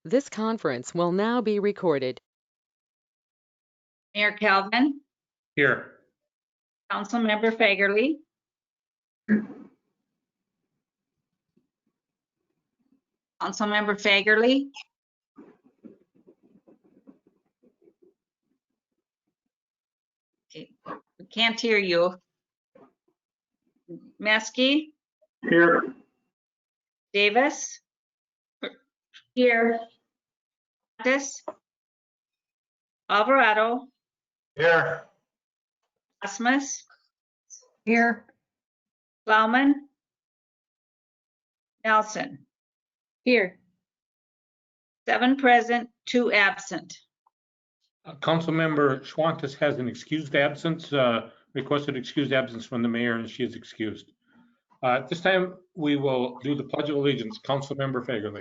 This conference will now be recorded. Mayor Calvin, Here. Councilmember Fagerly, Councilmember Fagerly, okay, we can't hear you. Maskey, Here. Davis, here. Mattis, Alvarado, Here. Asmus, Here. Plowman, Nelson. Here. 7 present, 2 absent. Councilmember Schwantes has an excused absence, requested excused absence from the mayor, and she is excused. At this time, we will do the Pledge of Allegiance. Councilmember Fagerly.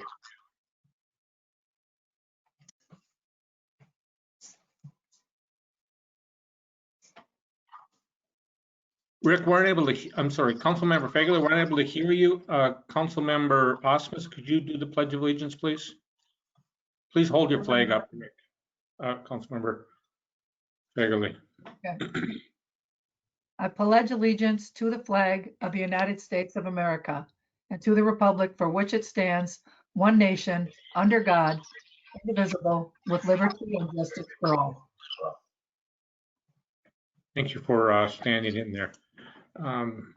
Rick, we're unable to, I'm sorry, Councilmember Fagerly, we're unable to hear you. Councilmember Osmus, could you do the Pledge of Allegiance, please? Please hold your flag up, Rick. Councilmember Fagerly. Okay. I pledge allegiance to the flag of the United States of America and to the republic for which it stands, one nation, under God, indivisible, with liberty and justice for all. Thank you for standing in there. Councilmember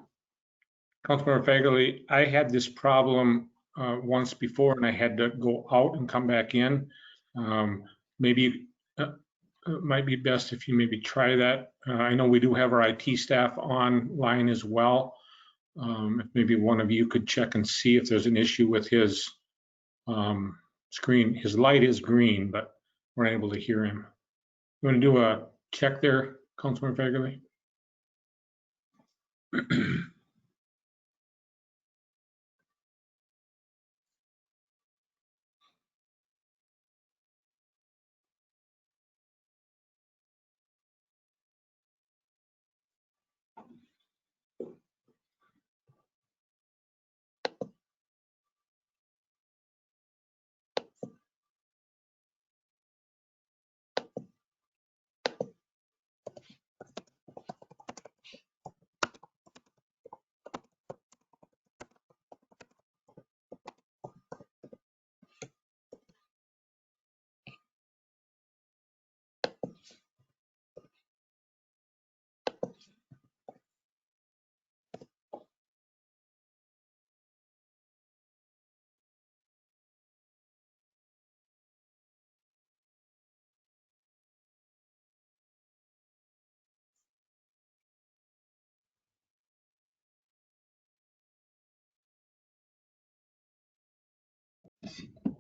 Fagerly, I had this problem once before and I had to go out and come back in. Maybe it might be best if you maybe try that. I know we do have our IT staff online as well. If maybe one of you could check and see if there's an issue with his screen. His light is green, but we're unable to hear him. You want to do a check there, Councilmember Fagerly?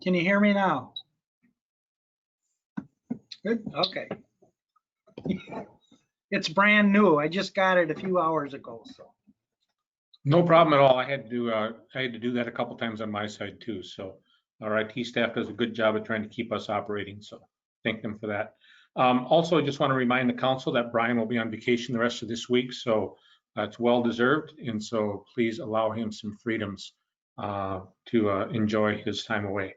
Can you hear me now? Good, okay. It's brand new. I just got it a few hours ago, so. No problem at all. I had to do that a couple times on my side too. So our IT staff does a good job of trying to keep us operating. So thank them for that. Also, I just want to remind the council that Brian will be on vacation the rest of this week. So it's well deserved. And so please allow him some freedoms to enjoy his time away.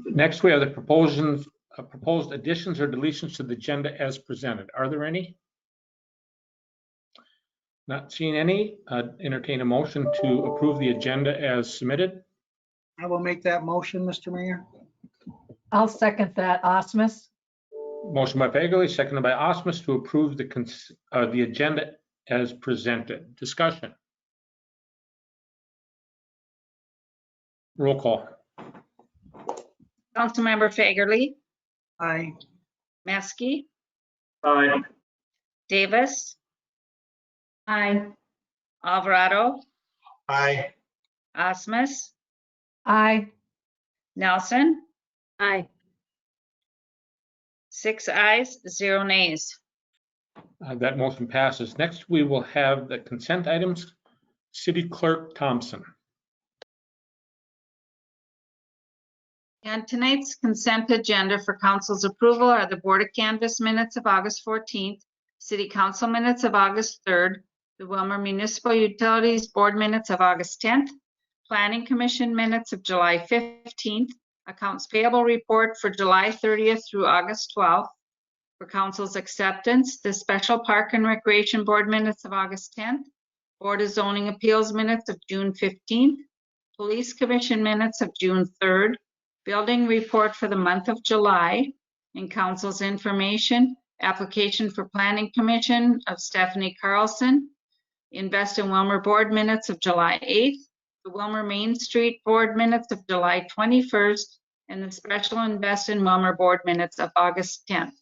Next, we have the proposed additions or deletions to the agenda as presented. Are there any? Not seeing any. Entertain a motion to approve the agenda as submitted. I will make that motion, Mr. Mayor. I'll second that, Osmus. Motion by Fagerly, seconded by Osmus to approve the agenda as presented. Discussion. Roll call. Councilmember Fagerly, Aye. Maskey, Aye. Davis. Aye. Alvarado, Aye. Asmus, Aye. Nelson. Aye. 6 ayes, 0 nays. That motion passes. Next, we will have the consent items. City Clerk Thompson. And tonight's consent agenda for council's approval are the Board of Canvas minutes of August 14th, City Council minutes of August 3rd, the Willmar Municipal Utilities Board minutes of August 10th, Planning Commission minutes of July 15th, accounts payable report for July 30th through August 12th. For council's acceptance, the Special Park and Recreation Board minutes of August 10th, Board of Zoning Appeals minutes of June 15th, Police Commission minutes of June 3rd, Building report for the month of July, and council's information, application for Planning Commission of Stephanie Carlson, Invest in Wilmer Board minutes of July 8th, the Wilmer Main Street Board minutes of July 21st, and the Special Invest in Wilmer Board minutes of August 10th.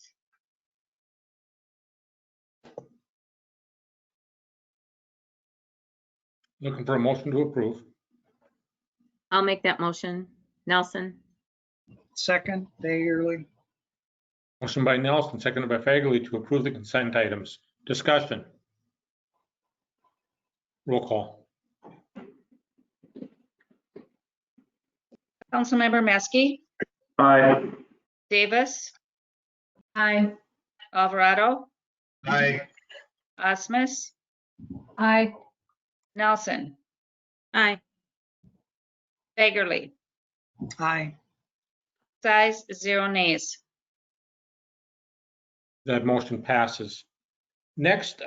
Looking for a motion to approve. I'll make that motion. Nelson? Second, Fagerly. Motion by Nelson, seconded by Fagerly to approve the consent items. Discussion. Roll call. Councilmember Meske, Aye. Davis, Aye. Alvarado, Aye. Osmus, Aye. Nelson, Aye. Fagerly. Aye. Size 0 nays. That motion passes. Next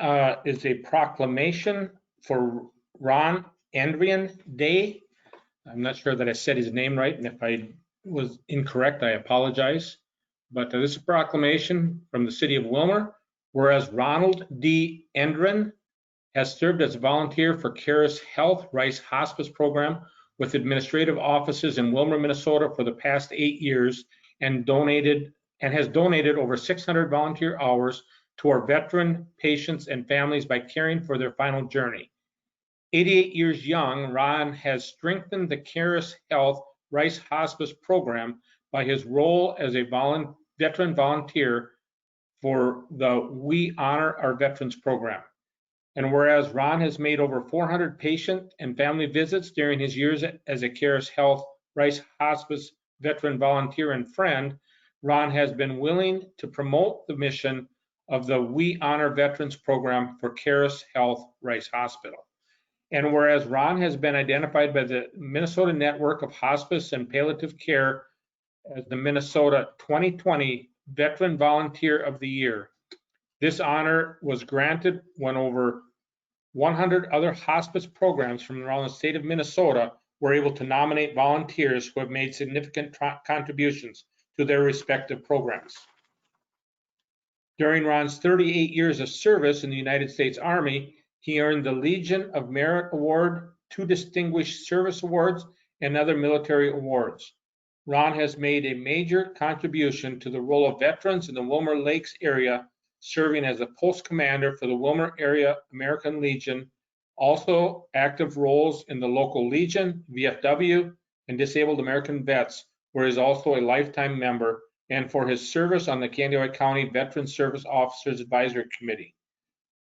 is a proclamation for Ron Andrian Day. I'm not sure that I said his name right, and if I was incorrect, I apologize. But this is a proclamation from the city of Wilmer, whereas Ronald D. Andrian has served as a volunteer for Caris Health Rice Hospice Program with administrative offices in Wilmer, Minnesota for the past 8 years and has donated over 600 volunteer hours to our veteran patients and families by caring for their final journey. 88 years young, Ron has strengthened the Caris Health Rice Hospice Program by his role as a veteran volunteer for the We Honor Our Veterans program. And whereas Ron has made over 400 patient and family visits during his years as a Caris Health Rice Hospice veteran volunteer and friend, Ron has been willing to promote the mission of the We Honor Veterans program for Caris Health Rice Hospital. And whereas Ron has been identified by the Minnesota Network of Hospice and Palliative Care as the Minnesota 2020 Veteran Volunteer of the Year, this honor was granted when over 100 other hospice programs from around the state of Minnesota were able to nominate volunteers who have made significant contributions to their respective programs. During Ron's 38 years of service in the United States Army, he earned the Legion of Merit Award, 2 Distinguished Service Awards, and other military awards. Ron has made a major contribution to the role of veterans in the Wilmer Lakes area, serving as a post commander for the Wilmer Area American Legion, also active roles in the local Legion, VFW, and Disabled American Vets, where he is also a lifetime member, and for his service on the Candido County Veteran Service Officers Advisory Committee.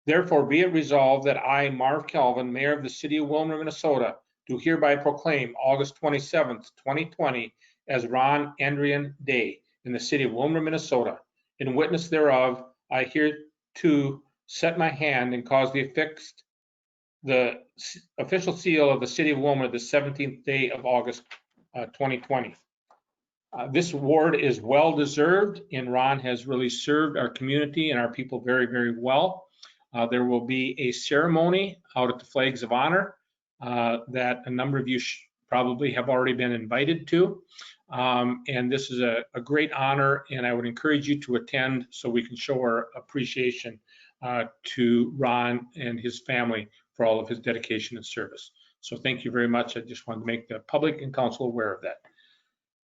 Therefore, be it resolved that I, Marv Calvin, Mayor of the City of Wilmer, Minnesota, do hereby proclaim August 27th, 2020 as Ron Andrian Day in the City of Wilmer, Minnesota. In witness thereof, I hereto set my hand and cause the official seal of the City of Wilmer the 17th day of August 2020. This award is well deserved, and Ron has really served our community and our people very, very well. There will be a ceremony out at the Flags of Honor that a number of you probably have already been invited to. And this is a great honor, and I would encourage you to attend so we can show our appreciation to Ron and his family for all of his dedication and service. So thank you very much. I just wanted to make the public and council aware of that.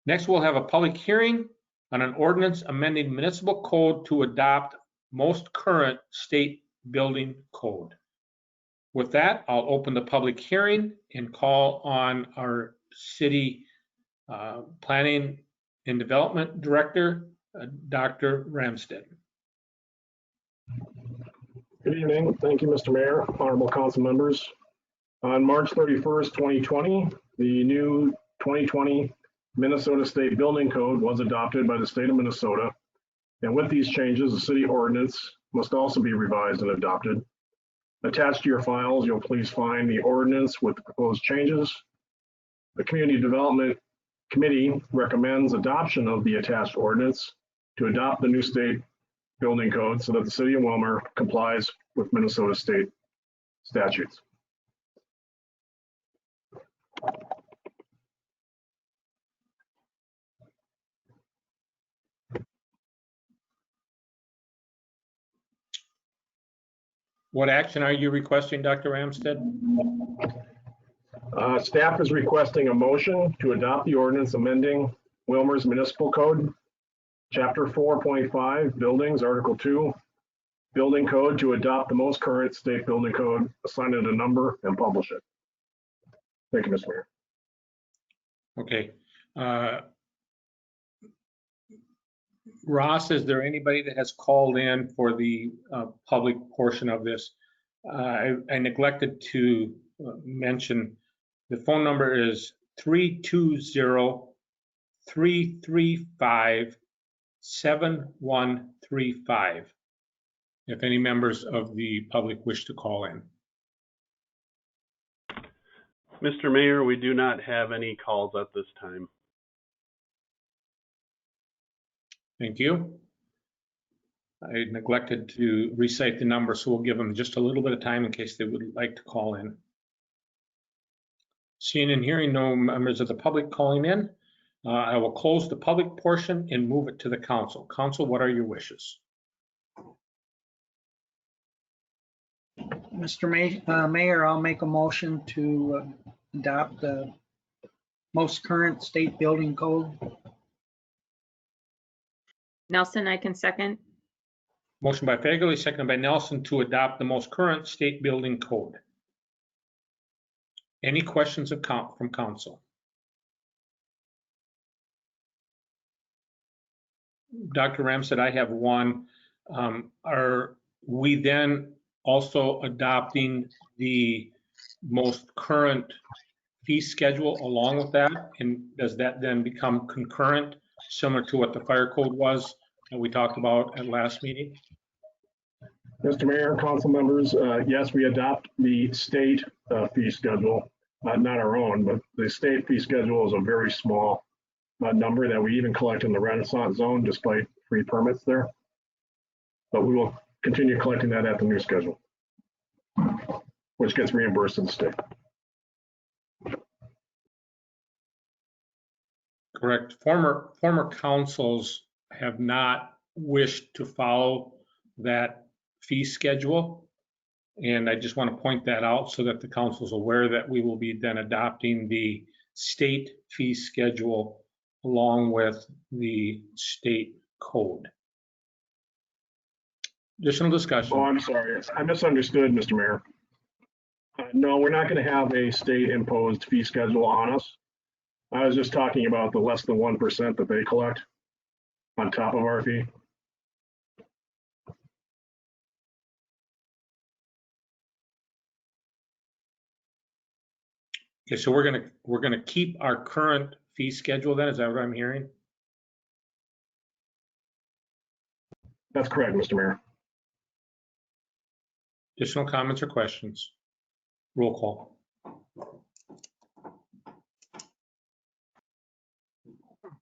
Next, we'll have a public hearing on an ordinance amending municipal code to adopt most current state building code. With that, I'll open the public hearing and call on our city Planning and Development Director, Dr. Ramstad. Good evening. Thank you, Mr. Mayor, honorable council members. On March 31st, 2020, the new 2020 Minnesota State Building Code was adopted by the state of Minnesota. And with these changes, the city ordinance must also be revised and adopted. Attached to your files, you'll please find the ordinance with the proposed changes, the community development committee recommends adoption of the attached ordinance to adopt the new state building code so that the city of Willmar complies with Minnesota state statutes. What action are you requesting, Dr. Ramstead? Staff is requesting a motion to adopt the ordinance amending Willmar's Municipal Code, Chapter 4.5, Buildings, Article 2, Building Code to adopt the most current state building code, assign it a number, and publish it. Thank you, Mr. Mayor. Okay. Ross, is there anybody that has called in for the public portion of this? I neglected to mention the phone number is 320-335-7135. If any members of the public wish to call in. Mr. Mayor, we do not have any calls at this time. Thank you. I neglected to recite the number, so we'll give them just a little bit of time in case they would like to call in. Seeing and hearing no members of the public calling in, I will close the public portion and move it to the council. Council, what are your wishes? Mr. Mayor, I'll make a motion to adopt the most current state building code. Nelson, I can second. Motion by Fagerly, seconded by Nelson to adopt the most current state building code. Any questions from council? Dr. Ramstead, I have one. Are we then also adopting the most current fee schedule along with that? And does that then become concurrent, similar to what the fire code was that we talked about at last meeting? Mr. Mayor, council members, yes, we adopt the state fee schedule, not our own, but the state fee schedule is a very small number that we even collect in the Renaissance zone despite free permits there. But we will continue collecting that at the new schedule, which gets reimbursed in the state. Correct. Former councils have not wished to follow that fee schedule. And I just want to point that out so that the council is aware that we will be then adopting the state fee schedule along with the state code. Additional discussion. Oh, I'm sorry. I misunderstood, Mr. Mayor. No, we're not going to have a state imposed fee schedule on us. I was just talking about the less than 1% that they collect on top of our fee. Okay, so we're gonna keep our current fee schedule then, is that what I'm hearing? That's correct, Mr. Mayor. Additional comments or questions? Roll call.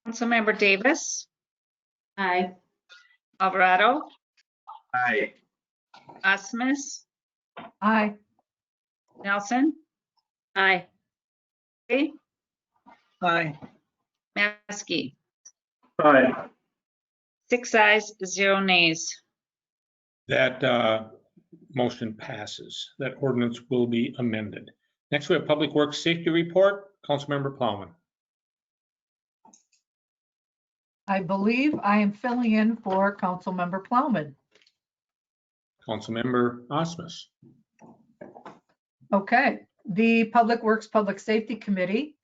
Councilmember Davis, Aye. Alvarado, Aye. Osmus, Aye. Nelson, Aye. Ray, Aye. Maskey. Aye. 6 ayes, 0 nays. That motion passes. That ordinance will be amended. Next, we have Public Works Safety Report. Councilmember Plowman. I believe I am filling in for Councilmember Plowman. Councilmember Osmus. Okay, the Public Works Public Safety Committee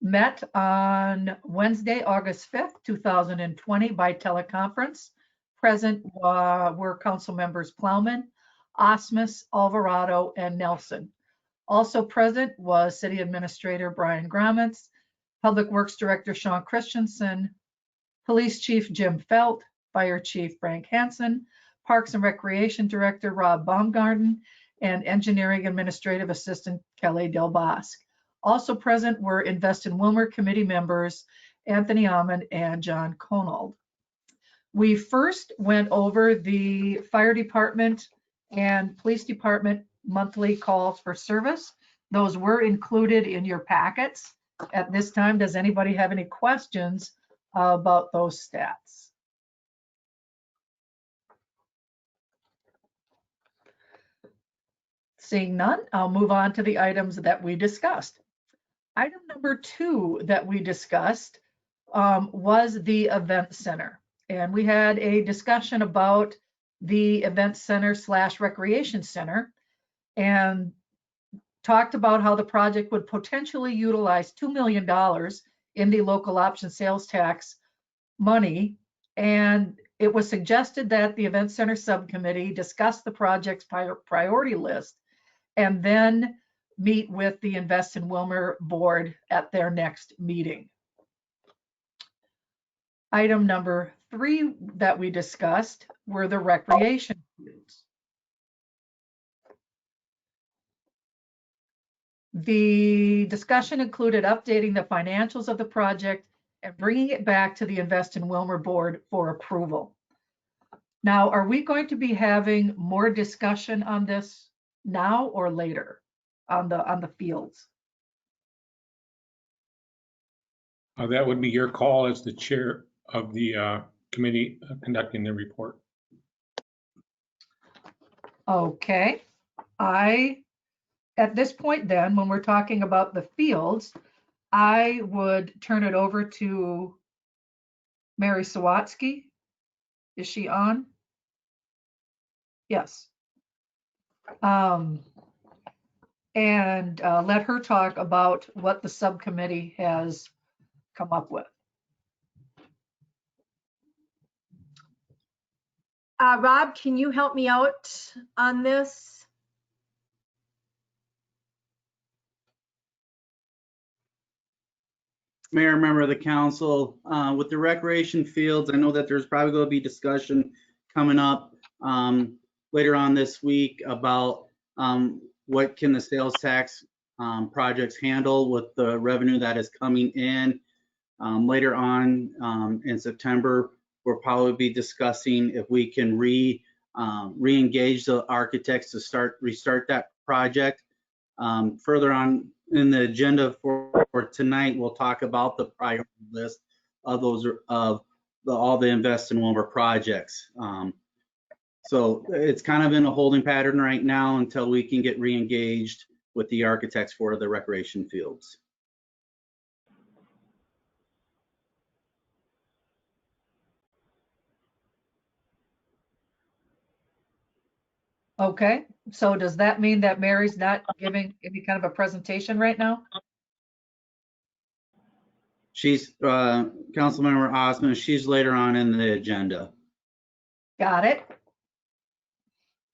met on Wednesday, August 5th, 2020 by teleconference. Present were council members Plowman, Osmus, Alvarado, and Nelson. Also present was City Administrator Brian Grommetz, Public Works Director Sean Christensen, Police Chief Jim Felt, Fire Chief Frank Hansen, Parks and Recreation Director Rob Baumgarten, and Engineering Administrative Assistant Kelly Del Bosque. Also present were Invest in Wilmer committee members, Anthony Almond and John Conald. We first went over the fire department and police department monthly calls for service. Those were included in your packets. At this time, does anybody have any questions about those stats? Seeing none, I'll move on to the items that we discussed. Item number 2 that we discussed was the event center. And we had a discussion about the event center / recreation center and talked about how the project would potentially utilize $2 million in the local option sales tax money. And it was suggested that the event center subcommittee discuss the project's priority list and then meet with the Invest in Wilmer board at their next meeting. Item number 3 that we discussed were the recreation fields. The discussion included updating the financials of the project and bringing it back to the Invest in Wilmer board for approval. Now, are we going to be having more discussion on this now or later on the fields? That would be your call as the chair of the committee conducting the report. Okay, at this point then, when we're talking about the fields, I would turn it over to Mary Sawatsky. Is she on? Yes. And let her talk about what the subcommittee has come up with. Rob, can you help me out on this? Mayor, member of the council, with the recreation fields, I know that there's probably going to be discussion coming up later on this week about what can the sales tax projects handle with the revenue that is coming in. Later on in September, we'll probably be discussing if we can re-engage the architects to restart that project. Further on in the agenda for tonight, we'll talk about the priority list of those all the Invest in Wilmer projects. So it's kind of in a holding pattern right now until we can get re-engaged with the architects for the recreation fields. Okay, so does that mean that Mary's not giving any kind of a presentation right now? She's Councilmember Osmond. She's later on in the agenda. Got it.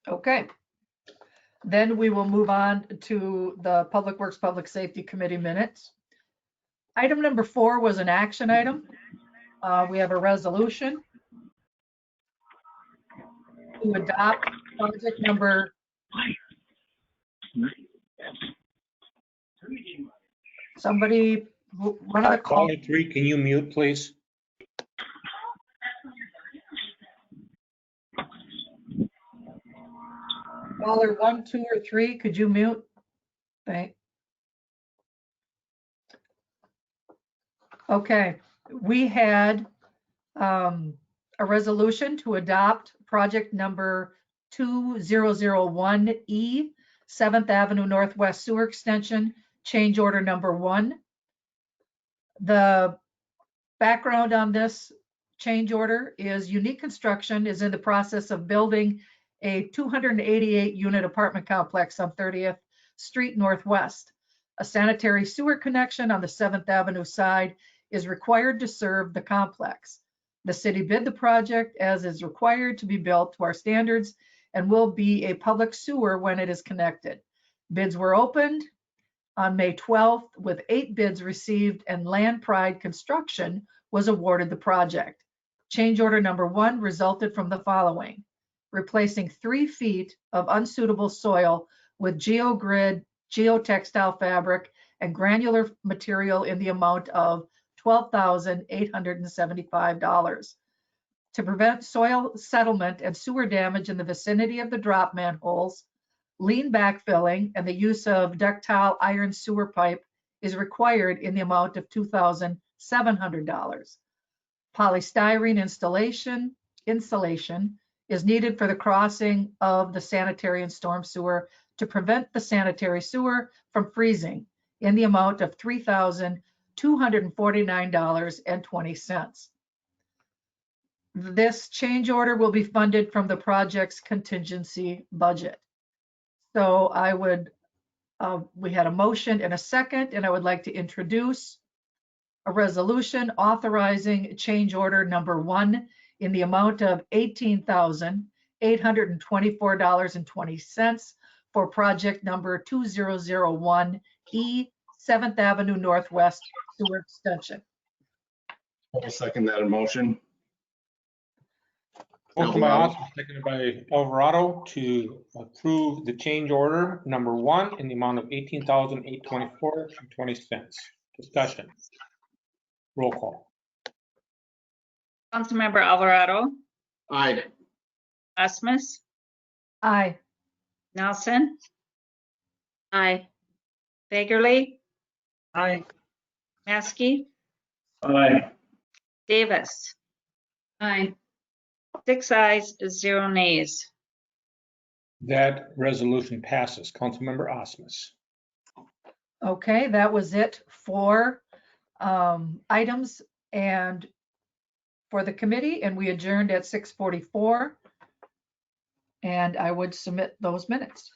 Okay. Then we will move on to the Public Works, Public Safety Committee minutes. Item number 4 was an action item. We have a resolution to adopt project number. Somebody, one of the call. Caller 3, can you mute, please? Caller 1, 2, or 3, could you mute? Thank. Okay, we had a resolution to adopt project number 2001E, 7th Avenue Northwest Sewer Extension, change order number 1. The background on this change order is Unique Construction is in the process of building a 288 unit apartment complex on 30th Street Northwest. A sanitary sewer connection on the 7th Avenue side is required to serve the complex. The city bid the project as is required to be built to our standards and will be a public sewer when it is connected. Bids were opened on May 12th with 8 bids received, and Land Pride Construction was awarded the project. Change order number 1 resulted from the following: replacing 3 feet of unsuitable soil with GeoGrid geotextile fabric and granular material in the amount of $12,875 to prevent soil settlement and sewer damage in the vicinity of the drop manholes. Lean backfilling and the use of ductile iron sewer pipe is required in the amount of $2,700. Polystyrene insulation is needed for the crossing of the sanitary and storm sewer to prevent the sanitary sewer from freezing in the amount of $3,249.20. This change order will be funded from the project's contingency budget. So I would, we had a motion and a second, and I would like to introduce a resolution authorizing change order number 1 in the amount of $18,824.20 for project number 2001E 7th Avenue Northwest Sewer Extension. I'll second that motion. Motion by Osmus, seconded by Alvarado to approve the change order number 1 in the amount of $18,824.20. Discussion. Roll call. Councilmember Alvarado, Aye. Osmus, Aye. Nelson, Aye. Fagerly, Aye. Maskey, Aye. Davis. Aye. 6 ayes, 0 nays. That resolution passes. Councilmember Osmus. Okay, that was it for items and for the committee, and we adjourned at 6:44. And I would submit those minutes.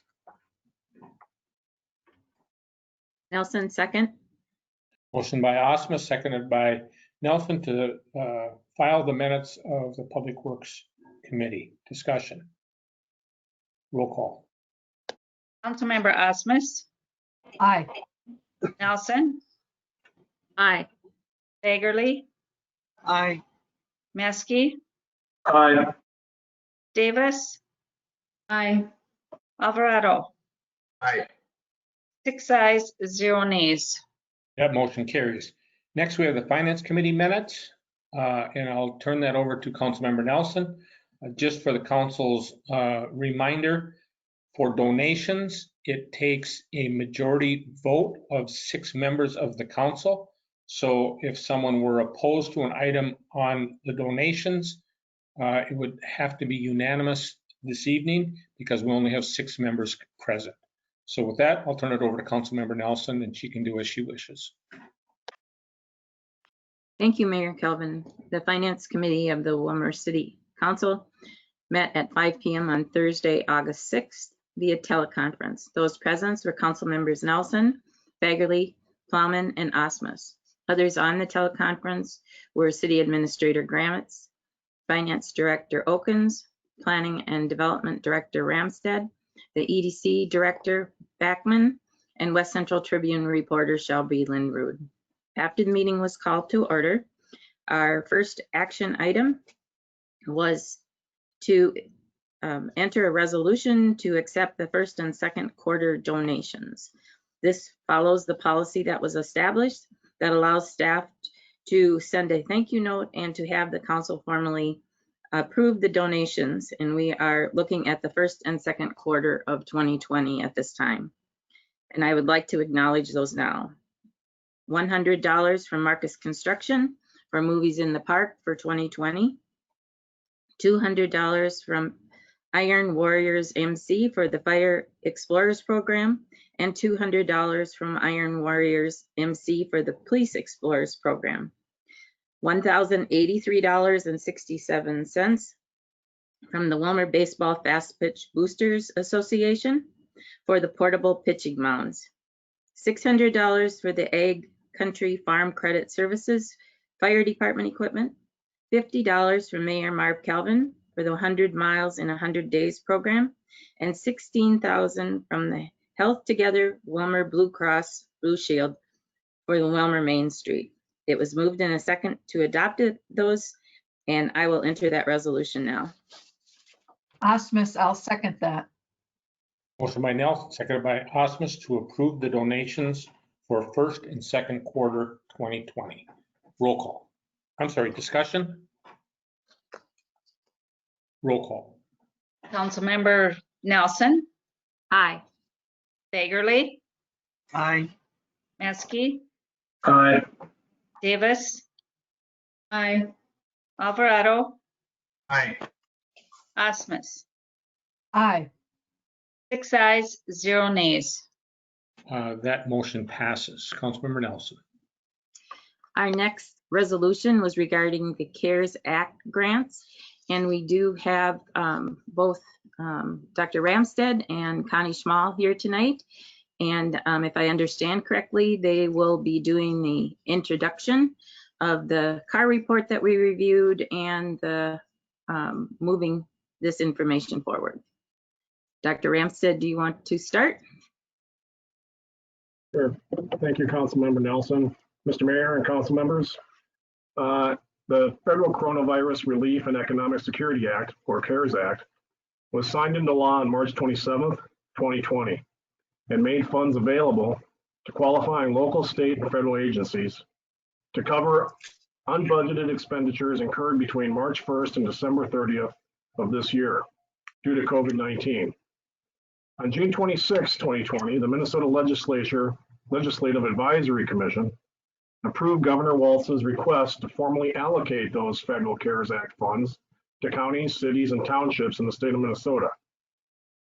Nelson, second. Motion by Osmus, seconded by Nelson to file the minutes of the Public Works Committee. Discussion. Roll call. Councilmember Osmus, Aye. Nelson, Aye. Fagerly, Aye. Maskey, Aye. Davis, Aye. Alvarado. Aye. 6 ayes, 0 nays. That motion carries. Next, we have the Finance Committee minutes, and I'll turn that over to Councilmember Nelson. Just for the council's reminder, for donations, it takes a majority vote of 6 members of the council. So if someone were opposed to an item on the donations, it would have to be unanimous this evening because we only have 6 members present. So with that, I'll turn it over to Councilmember Nelson, and she can do as she wishes. Thank you, Mayor Kelvin. The Finance Committee of the Willmar City Council met at 5 p.m. on Thursday, August 6th via teleconference. Those present were Council members Nelson, Fagerly, Plowman, and Osmus. Others on the teleconference were City Administrator Gramitz, Finance Director Okens, Planning and Development Director Ramstead, the EDC Director Backman, and West Central Tribune reporter Shelby Lindrood. After the meeting was called to order, our first action item was to enter a resolution to accept the first and second quarter donations. This follows the policy that was established that allows staff to send a thank you note and to have the council formally approve the donations. And we are looking at the first and second quarter of 2020 at this time. And I would like to acknowledge those now. $100 from Marcus Construction for Movies in the Park for 2020. $200 from Iron Warriors MC for the Fire Explorers Program, and $200 from Iron Warriors MC for the Police Explorers Program. $1,083.67 from the Willmar Baseball Fast Pitch Boosters Association for the portable pitching mounds. $600 for the Ag Country Farm Credit Services Fire Department equipment. $50 from Mayor Marv Calvin for the 100 Miles in 100 Days program, and $16,000 from the Health Together Willmar Blue Cross Blue Shield for the Willmar Main Street. It was moved in a second to adopt those, and I will enter that resolution now. Osmus, I'll second that. Motion by Nelson, seconded by Osmus to approve the donations for first and second quarter 2020. Roll call. I'm sorry, discussion? Roll call. Councilmember Nelson, Aye. Fagerly, Aye. Maskey, Aye. Davis. Aye. Alvarado, Aye. Osmus. Aye. 6 ayes, 0 nays. That motion passes. Councilmember Nelson. Our next resolution was regarding the CARES Act grants, and we do have both Dr. Ramstead and Connie Schmall here tonight. And if I understand correctly, they will be doing the introduction of the CAR report that we reviewed and the moving this information forward. Dr. Ramstead, do you want to start? Sure. Thank you, Councilmember Nelson. Mr. Mayor and council members, the Federal Coronavirus Relief and Economic Security Act, or CARES Act, was signed into law on March 27th, 2020, and made funds available to qualifying local, state, and federal agencies to cover unbudgeted expenditures incurred between March 1st and December 30th of this year due to COVID-19. On June 26, 2020, the Minnesota Legislative Advisory Commission approved Governor Walz's request to formally allocate those federal CARES Act funds to counties, cities, and townships in the state of Minnesota.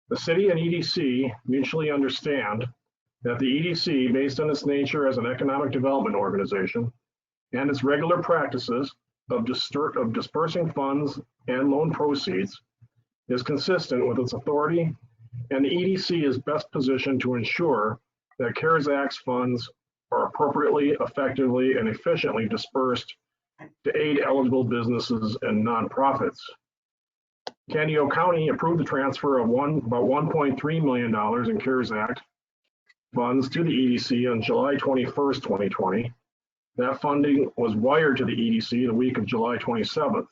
The city and EDC mutually understand that the EDC, based on its nature as an economic development organization and its regular practices of dispersing funds and loan proceeds, is consistent with its authority, and the EDC is best positioned to ensure that CARES Act funds are appropriately, effectively, and efficiently dispersed to aid eligible businesses and nonprofits. Candido County approved the transfer of about $1.3 million in CARES Act funds to the EDC on July 21st, 2020. That funding was wired to the EDC the week of July 27th.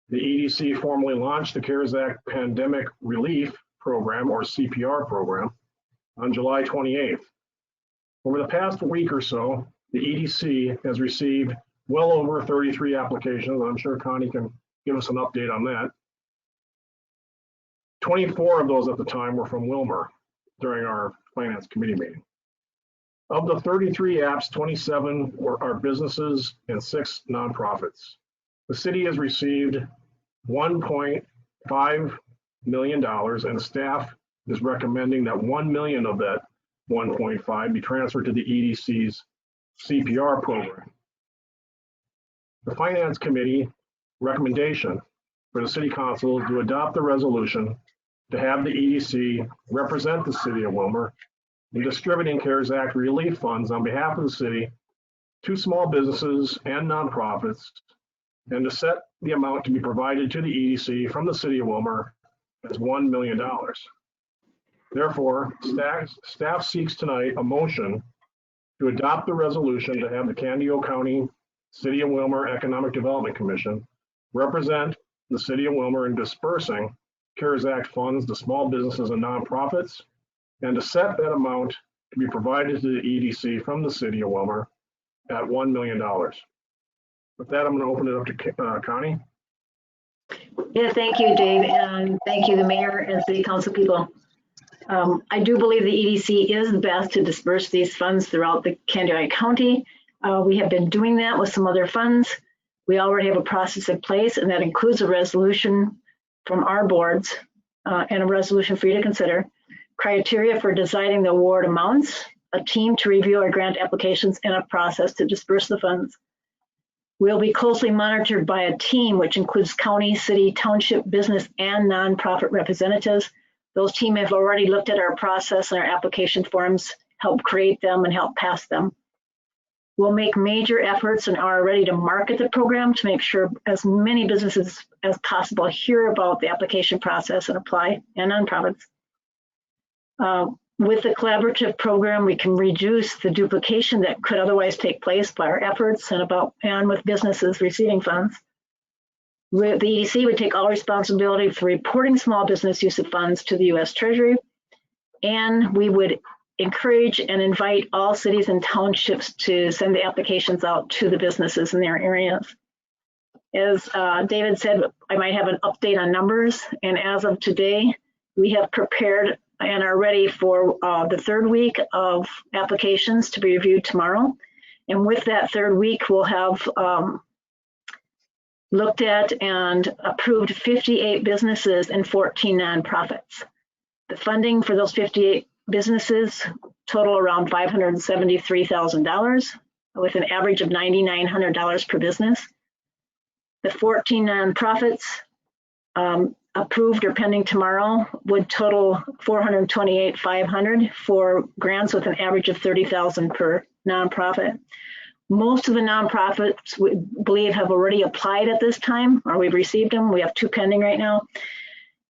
The EDC formally launched the CARES Act Pandemic Relief Program, or CPR program, on July 28th. Over the past week or so, the EDC has received well over 33 applications. I'm sure Connie can give us an update on that. 24 of those at the time were from Wilmer during our Finance Committee meeting. Of the 33 apps, 27 are businesses and 6 nonprofits. The city has received $1.5 million, and staff is recommending that $1 million of that 1.5 be transferred to the EDC's CPR program. The Finance Committee recommendation for the City Council is to adopt the resolution to have the EDC represent the City of Wilmer in distributing CARES Act relief funds on behalf of the city to small businesses and nonprofits, and to set the amount to be provided to the EDC from the City of Wilmer as $1 million. Therefore, staff seeks tonight a motion to adopt the resolution to have the Candido County City of Wilmer Economic Development Commission represent the City of Wilmer in dispersing CARES Act funds to small businesses and nonprofits, and to set that amount to be provided to the EDC from the City of Wilmer at $1 million. With that, I'm going to open it up to Connie. Yeah, thank you, Dave, and thank you, the mayor and city council people. I do believe the EDC is the best to disperse these funds throughout the Candido County. We have been doing that with some other funds. We already have a process in place, and that includes a resolution from our boards and a resolution for you to consider. Criteria for deciding the award amounts, a team to review our grant applications, and a process to disperse the funds. We'll be closely monitored by a team which includes county, city, township, business, and nonprofit representatives. Those teams have already looked at our process and our application forms, helped create them, and helped pass them. We'll make major efforts and are ready to market the program to make sure as many businesses as possible hear about the application process and apply, and nonprofits. With the collaborative program, we can reduce the duplication that could otherwise take place by our efforts and with businesses receiving funds. The EDC would take all responsibility for reporting small business use of funds to the U.S. Treasury, and we would encourage and invite all cities and townships to send the applications out to the businesses in their areas. As David said, I might have an update on numbers, and as of today, we have prepared and are ready for the third week of applications to be reviewed tomorrow. And with that third week, we'll have looked at and approved 58 businesses and 14 nonprofits. The funding for those 58 businesses total around $573,000 with an average of $9,900 per business. The 14 nonprofits approved or pending tomorrow would total $428,500 for grants with an average of $30,000 per nonprofit. Most of the nonprofits we believe have already applied at this time, or we've received them. We have 2 pending right now.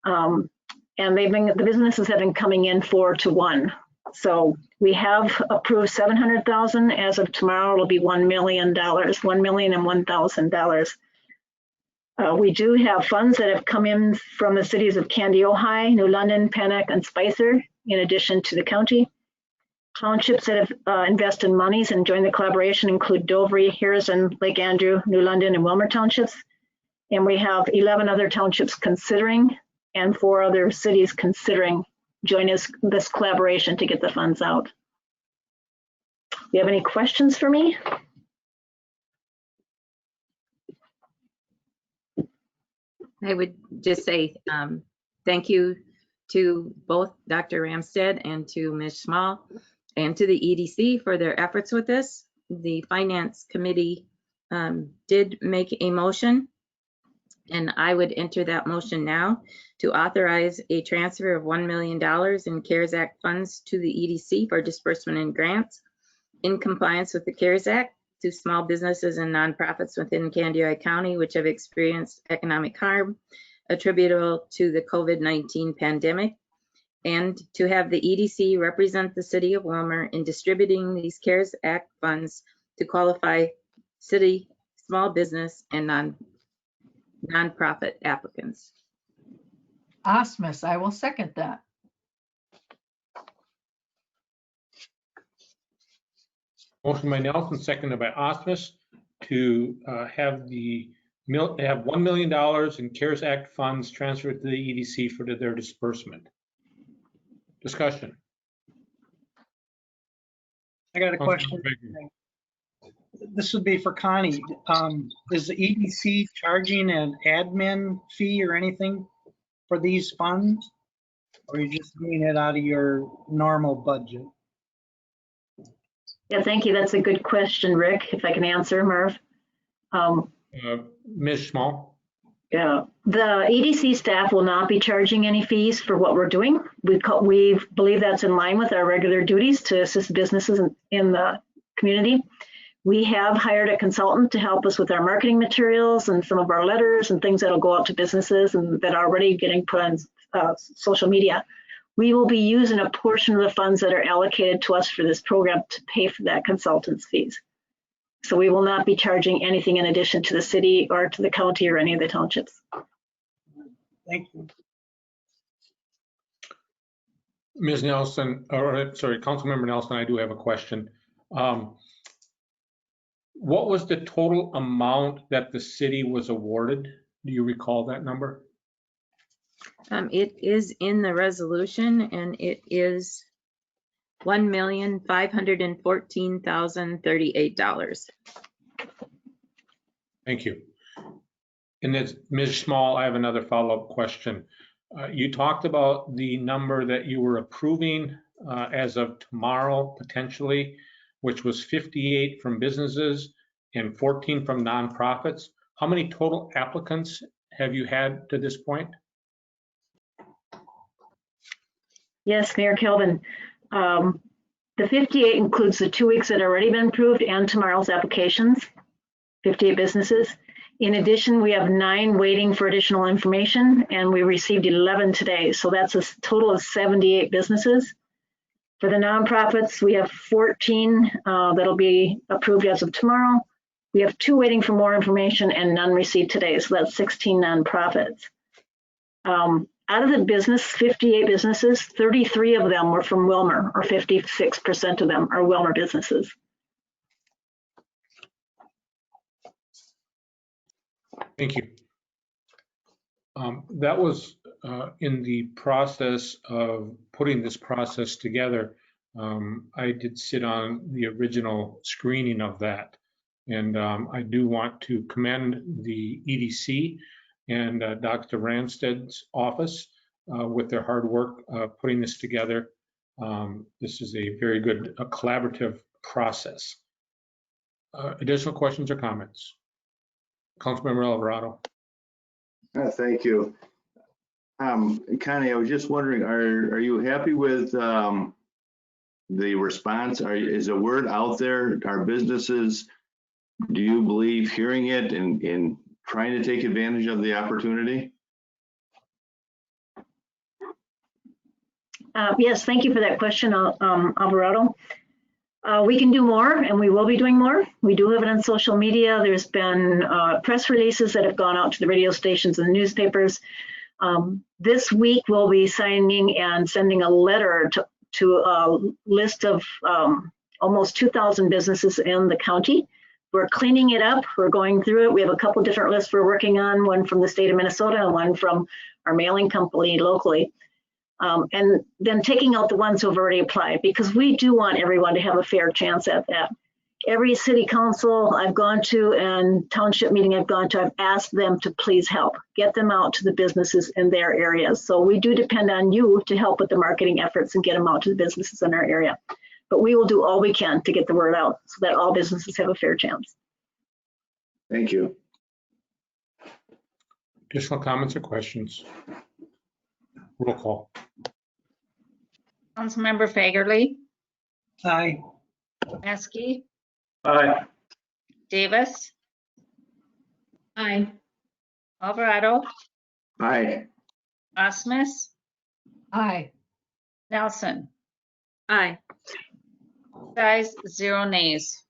And the businesses have been coming in 4 to 1. So we have approved $700,000. As of tomorrow, it'll be $1 million, $1,001,000. We do have funds that have come in from the cities of Candy, Ojai, New London, Panic, and Spicer, in addition to the county. Townships that have invested monies and joined the collaboration include Dovry, Harrison, Lake Andrew, New London, and Wilmer townships. And we have 11 other townships considering and 4 other cities considering joining this collaboration to get the funds out. Do you have any questions for me? I would just say thank you to both Dr. Ramstad and to Ms. Small and to the EDC for their efforts with this. The Finance Committee did make a motion, and I would enter that motion now to authorize a transfer of $1 million in CARES Act funds to the EDC for disbursement and grants in compliance with the CARES Act to small businesses and nonprofits within Candioi County which have experienced economic harm attributable to the COVID-19 pandemic, and to have the EDC represent the city of Wilmer in distributing these CARES Act funds to qualify city, small business, and nonprofit applicants. Osmus, I will second that. Motion by Nelson, seconded by Osmus to have $1 million in CARES Act funds transferred to the EDC for their disbursement. Discussion. I got a question. This would be for Connie. Is the EDC charging an admin fee or anything for these funds? Or are you just doing it out of your normal budget? Yeah, thank you. That's a good question, Rick, if I can answer, Merv. Ms. Small. Yeah, the EDC staff will not be charging any fees for what we're doing. We believe that's in line with our regular duties to assist businesses in the community. We have hired a consultant to help us with our marketing materials and some of our letters and things that'll go out to businesses and that are already getting put on social media. We will be using a portion of the funds that are allocated to us for this program to pay for that consultant's fees. So we will not be charging anything in addition to the city or to the county or any of the townships. Thank you. Ms. Nelson, or sorry, Councilmember Nelson, I do have a question. What was the total amount that the city was awarded? Do you recall that number? It is in the resolution, and it is $1,514,038. Thank you. And then Ms. Small, I have another follow-up question. You talked about the number that you were approving as of tomorrow, potentially, which was 58 from businesses and 14 from nonprofits. How many total applicants have you had to this point? Yes, Mayor Kelvin. The 58 includes the 2 weeks that have already been approved and tomorrow's applications, 58 businesses. In addition, we have 9 waiting for additional information, and we received 11 today. So that's a total of 78 businesses. For the nonprofits, we have 14 that'll be approved as of tomorrow. We have 2 waiting for more information and none received today. So that's 16 nonprofits. out of the business, 58 businesses, 33 of them were from Wilmer, or 56% of them are Wilmer businesses. Thank you. That was in the process of putting this process together. I did sit on the original screening of that. And I do want to commend the EDC and Dr. Ramsted's office with their hard work putting this together. This is a very good collaborative process. Additional questions or comments? Councilmember Alvarado. Thank you. Connie, I was just wondering, are you happy with the response? Is the word out there? Are businesses, do you believe, hearing it and trying to take advantage of the opportunity? Yes, thank you for that question, Alvarado. We can do more, and we will be doing more. We do have it on social media. There's been press releases that have gone out to the radio stations and the newspapers. This week, we'll be signing and sending a letter to a list of almost 2,000 businesses in the county. We're cleaning it up. We're going through it. We have a couple different lists we're working on, one from the state of Minnesota and one from our mailing company locally. And then taking out the ones who have already applied, because we do want everyone to have a fair chance at that. Every city council I've gone to and township meeting I've gone to, I've asked them to please help get them out to the businesses in their areas. So we do depend on you to help with the marketing efforts and get them out to the businesses in our area. But we will do all we can to get the word out so that all businesses have a fair chance. Thank you. Additional comments or questions? Roll call. Councilmember Fagerly, Aye. Maskey, Aye. Davis. Aye. Alvarado, Aye. Osmus, Aye. Nelson. Aye. Ayes, 0 nays.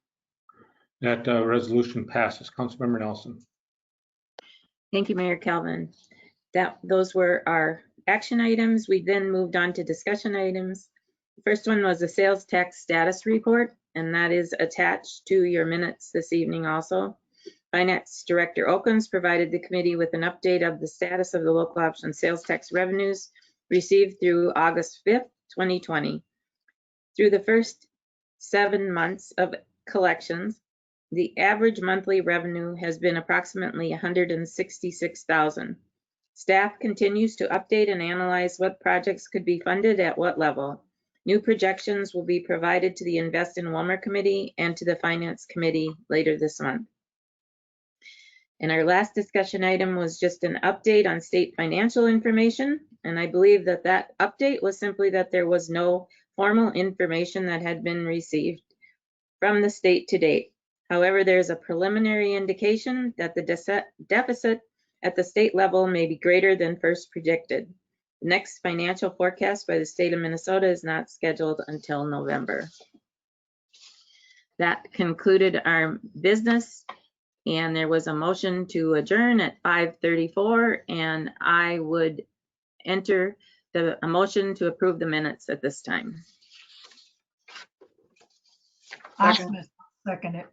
That resolution passes. Councilmember Nelson. Thank you, Mayor Calvin. Those were our action items. We then moved on to discussion items. The first one was the sales tax status report, and that is attached to your minutes this evening also. Finance Director Okens provided the committee with an update of the status of the local option sales tax revenues received through August 5th, 2020. Through the first 7 months of collections, the average monthly revenue has been approximately $166,000. Staff continues to update and analyze what projects could be funded at what level. New projections will be provided to the Invest in Wilmer Committee and to the Finance Committee later this month. And our last discussion item was just an update on state financial information. And I believe that that update was simply that there was no formal information that had been received from the state to date. However, there's a preliminary indication that the deficit at the state level may be greater than first predicted. The next financial forecast by the state of Minnesota is not scheduled until November. That concluded our business, and there was a motion to adjourn at 5:34, and I would enter a motion to approve the minutes at this time. Osmus, second it.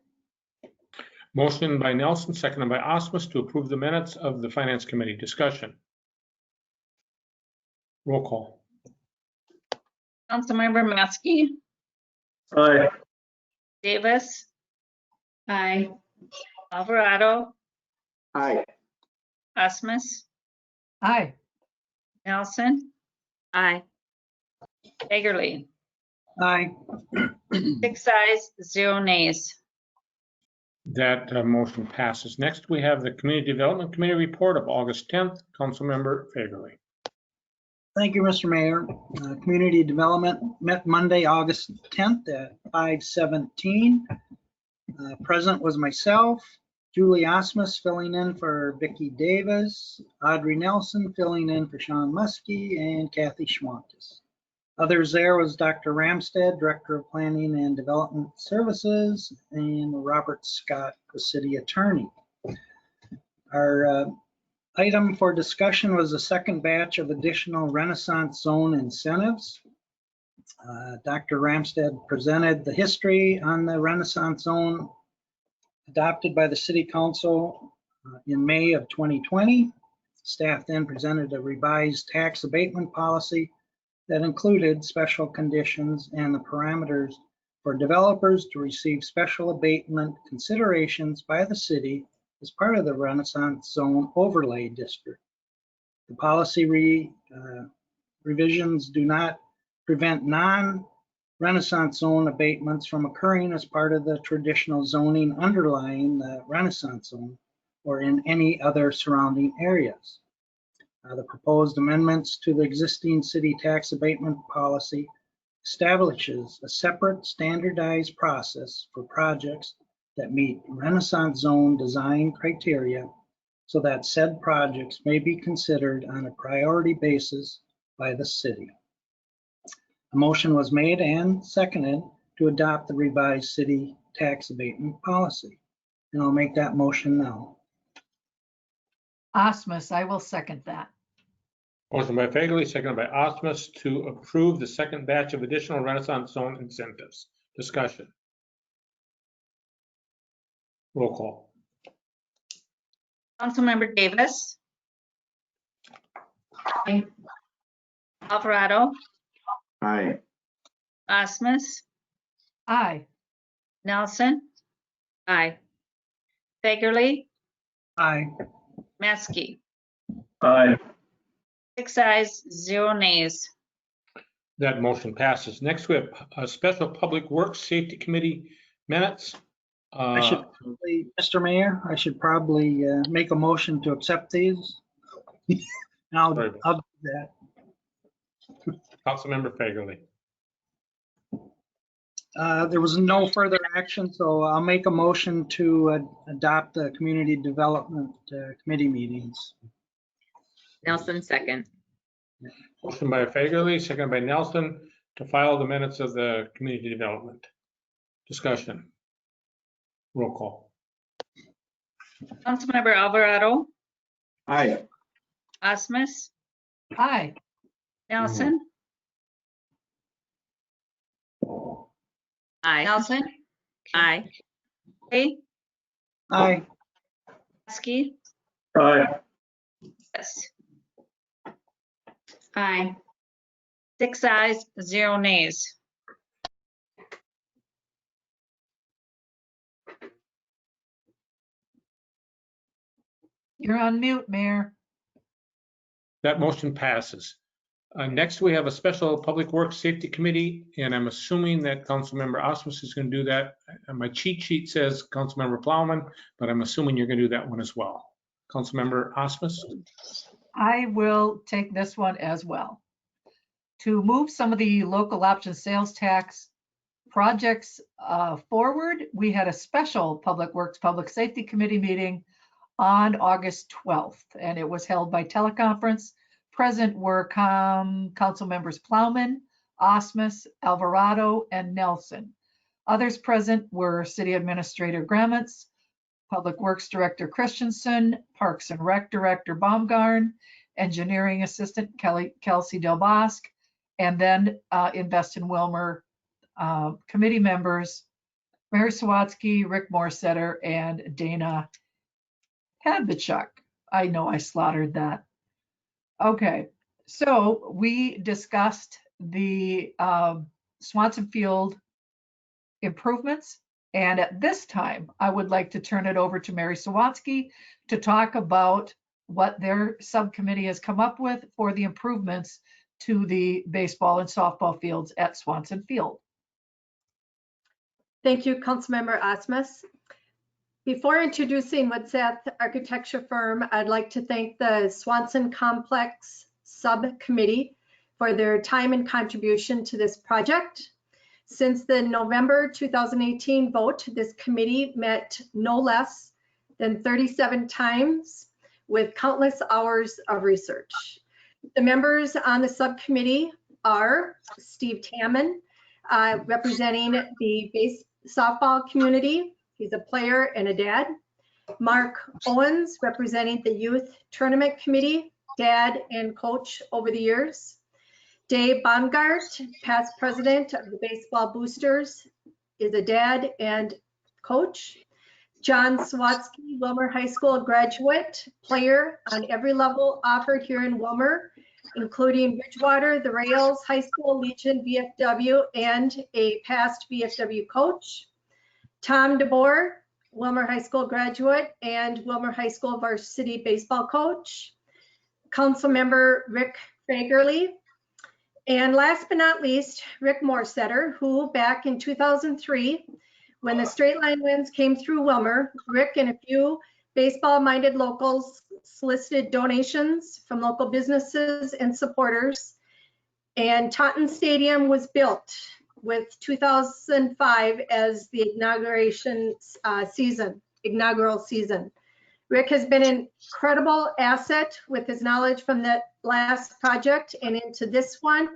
Motion by Nelson, seconded by Osmus to approve the minutes of the Finance Committee. Discussion. Roll call. Councilmember Maskey, Aye. Davis. Aye. Alvarado, Aye. Osmus, Aye. Nelson, Aye. Fagerly. Aye. 6 ayes, 0 nays. That motion passes. Next, we have the Community Development Committee report of August 10th. Councilmember Fagerly. Thank you, Mr. Mayor. Community Development met Monday, August 10th at 5:17. Present was myself, Julie Osmus filling in for Vicki Davis, Audrey Nelson filling in for Sean Muskie, and Kathy Schwantes. Others there was Dr. Ramsted, Director of Planning and Development Services, and Robert Scott, the City Attorney. Our item for discussion was the second batch of additional Renaissance Zone incentives. Dr. Ramstad presented the history on the Renaissance Zone adopted by the City Council in May of 2020. Staff then presented a revised tax abatement policy that included special conditions and the parameters for developers to receive special abatement considerations by the city as part of the Renaissance Zone Overlay District. The policy revisions do not prevent non-Renaissance Zone abatements from occurring as part of the traditional zoning underlying the Renaissance Zone or in any other surrounding areas. The proposed amendments to the existing city tax abatement policy establishes a separate standardized process for projects that meet Renaissance Zone design criteria so that said projects may be considered on a priority basis by the city. A motion was made and seconded to adopt the revised city tax abatement policy. And I'll make that motion now. Osmus, I will second that. Motion by Fagerly, seconded by Osmus to approve the second batch of additional Renaissance Zone incentives. Discussion. Roll call. Councilmember Davis. Alvarado, Aye. Osmus, Aye. Nelson. Aye. Fagerly, Aye. Maskey. Aye. 6 ayes, 0 nays. That motion passes. Next, we have a special Public Works Safety Committee minutes. I should probably, Mr. Mayor, I should probably make a motion to accept these. And I'll do that. Councilmember Fagerly. There was no further action, so I'll make a motion to adopt the Community Development Committee meetings. Nelson, second. Motion by Fagerly, seconded by Nelson to file the minutes of the Community Development. Discussion. Roll call. Councilmember Alvarado, Aye. Osmus, Aye. Nelson. Aye. Nelson. Aye. Hey, Aye. Maskey. Aye. Yes. Aye. 6 ayes, 0 nays. You're on mute, Mayor. That motion passes. Next, we have a special Public Works Safety Committee, and I'm assuming that Councilmember Osmus is going to do that. My cheat sheet says Councilmember Plowman, but I'm assuming you're going to do that one as well. Councilmember Osmus? I will take this one as well. To move some of the local option sales tax projects forward, we had a special Public Works Public Safety Committee meeting on August 12th, and it was held by teleconference. Present were Council members Plowman, Osmus, Alvarado, and Nelson. Others present were City Administrator Gremets, Public Works Director Christensen, Parks and Rec Director Baumgarn, Engineering Assistant Kelsey Del Bosque, and then Invest in Wilmer committee members Mary Sawatsky, Rick Morsetter, and Dana Hadvichuk. I know I slaughtered that. Okay, so we discussed the Swanson Field improvements. And at this time, I would like to turn it over to Mary Sawatsky to talk about what their subcommittee has come up with for the improvements to the baseball and softball fields at Swanson Field. Thank you, Councilmember Osmus. Before introducing Woodseth Architecture Firm, I'd like to thank the Swanson Complex Subcommittee for their time and contribution to this project. Since the November 2018 vote, this committee met no less than 37 times with countless hours of research. The members on the subcommittee are Steve Tamman, representing the base softball community. He's a player and a dad. Mark Owens, representing the Youth Tournament Committee, dad and coach over the years. Dave Baumgart, past president of the Baseball Boosters, is a dad and coach. John Swatsky, Wilmer High School graduate, player on every level offered here in Wilmer, including Bridgewater, the Rails High School, Legion, VFW, and a past VFW coach. Tom DeBoer, Wilmer High School graduate and Wilmer High School varsity baseball coach. Councilmember Rick Fagerly. And last but not least, Rick Morsetter, who back in 2003, when the straight line winds came through Wilmer, Rick and a few baseball-minded locals solicited donations from local businesses and supporters. And Taunton Stadium was built with 2005 as the inaugural season. Rick has been an incredible asset with his knowledge from that last project and into this one,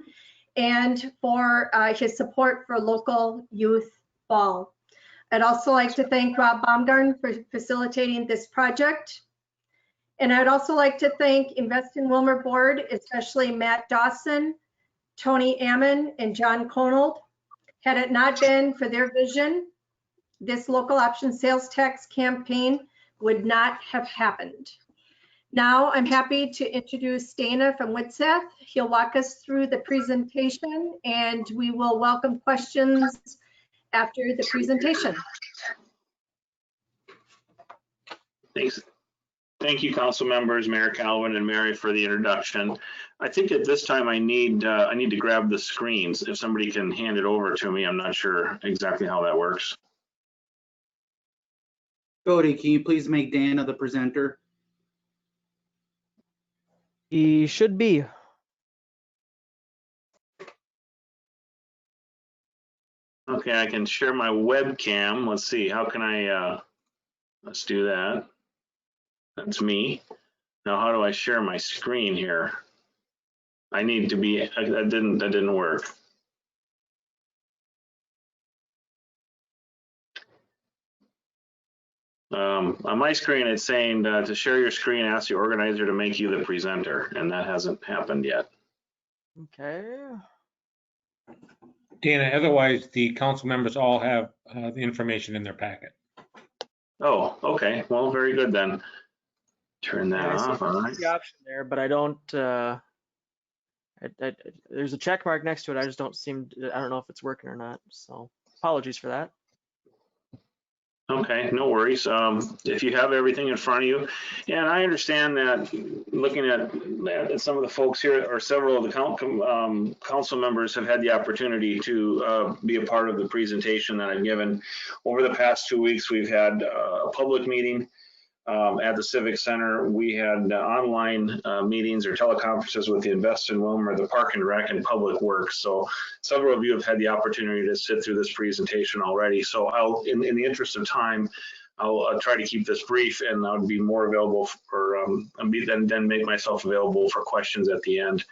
and for his support for local youth ball. I'd also like to thank Rob Baumgarten for facilitating this project. And I'd also like to thank Invest in Wilmer Board, especially Matt Dawson, Tony Ammon, and John Conold. Had it not been for their vision, this local option sales tax campaign would not have happened. Now I'm happy to introduce Dana from Widseth. He'll walk us through the presentation and we will welcome questions after the presentation. Thanks. Thank you, council members, Mayor Calvin and Mary, for the introduction. I think at this time I need to grab the screens. If somebody can hand it over to me, I'm not sure exactly how that works. Cody, can you please make Dana the presenter? He should be. Okay, I can share my webcam. Let's see, how can I, let's do that. That's me. Now, how do I share my screen here? I need to be, that didn't work. On my screen, it's saying to share your screen, ask the organizer to make you the presenter, and that hasn't happened yet. Okay. Dana, otherwise the council members all have the information in their packet. Oh, okay. Well, very good then. Turn that off. All right. The option there, but I don't. There's a check mark next to it. I just don't seem. I don't know if it's working or not. So apologies for that. Okay, no worries. If you have everything in front of you, and I understand that looking at some of the folks here, or several of the council members have had the opportunity to be a part of the presentation that I've given. Over the past 2 weeks, we've had a public meeting at the Civic Center. We had online meetings or teleconferences with the Invest in Wilmer, the Park and Rec, and Public Works. So several of you have had the opportunity to sit through this presentation already. So I'll, in the interest of time, I'll try to keep this brief, and I'll be more available for, then make myself available for questions at the end,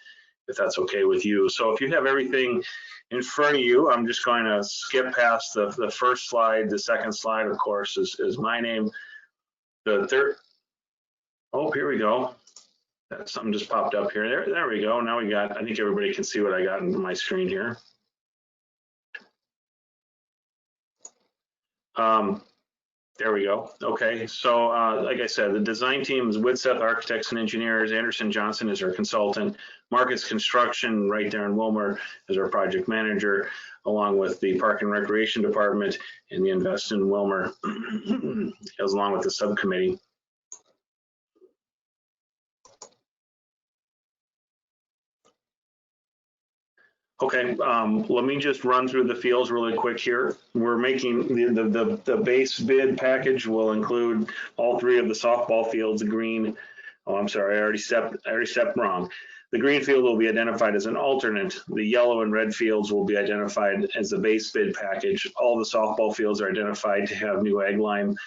if that's okay with you. So if you have everything in front of you, I'm just going to skip past the first slide. The second slide, of course, is my name. The third, oh, here we go. Something just popped up here. There we go. Now we got, I think everybody can see what I got on my screen here. There we go. Okay, so like I said, the design team is Widseth Architects and Engineers. Anderson Johnson is our consultant. Marcus Construction right there in Wilmer is our project manager, along with the Park and Recreation Department and the Invest in Wilmer, along with the subcommittee. Okay, let me just run through the fields really quick here. We're making the base bid package will include all 3 of the softball fields, green. Oh, I'm sorry, I already stepped wrong. The green field will be identified as an alternate. The yellow and red fields will be identified as the base bid package. All the softball fields are identified to have new egg line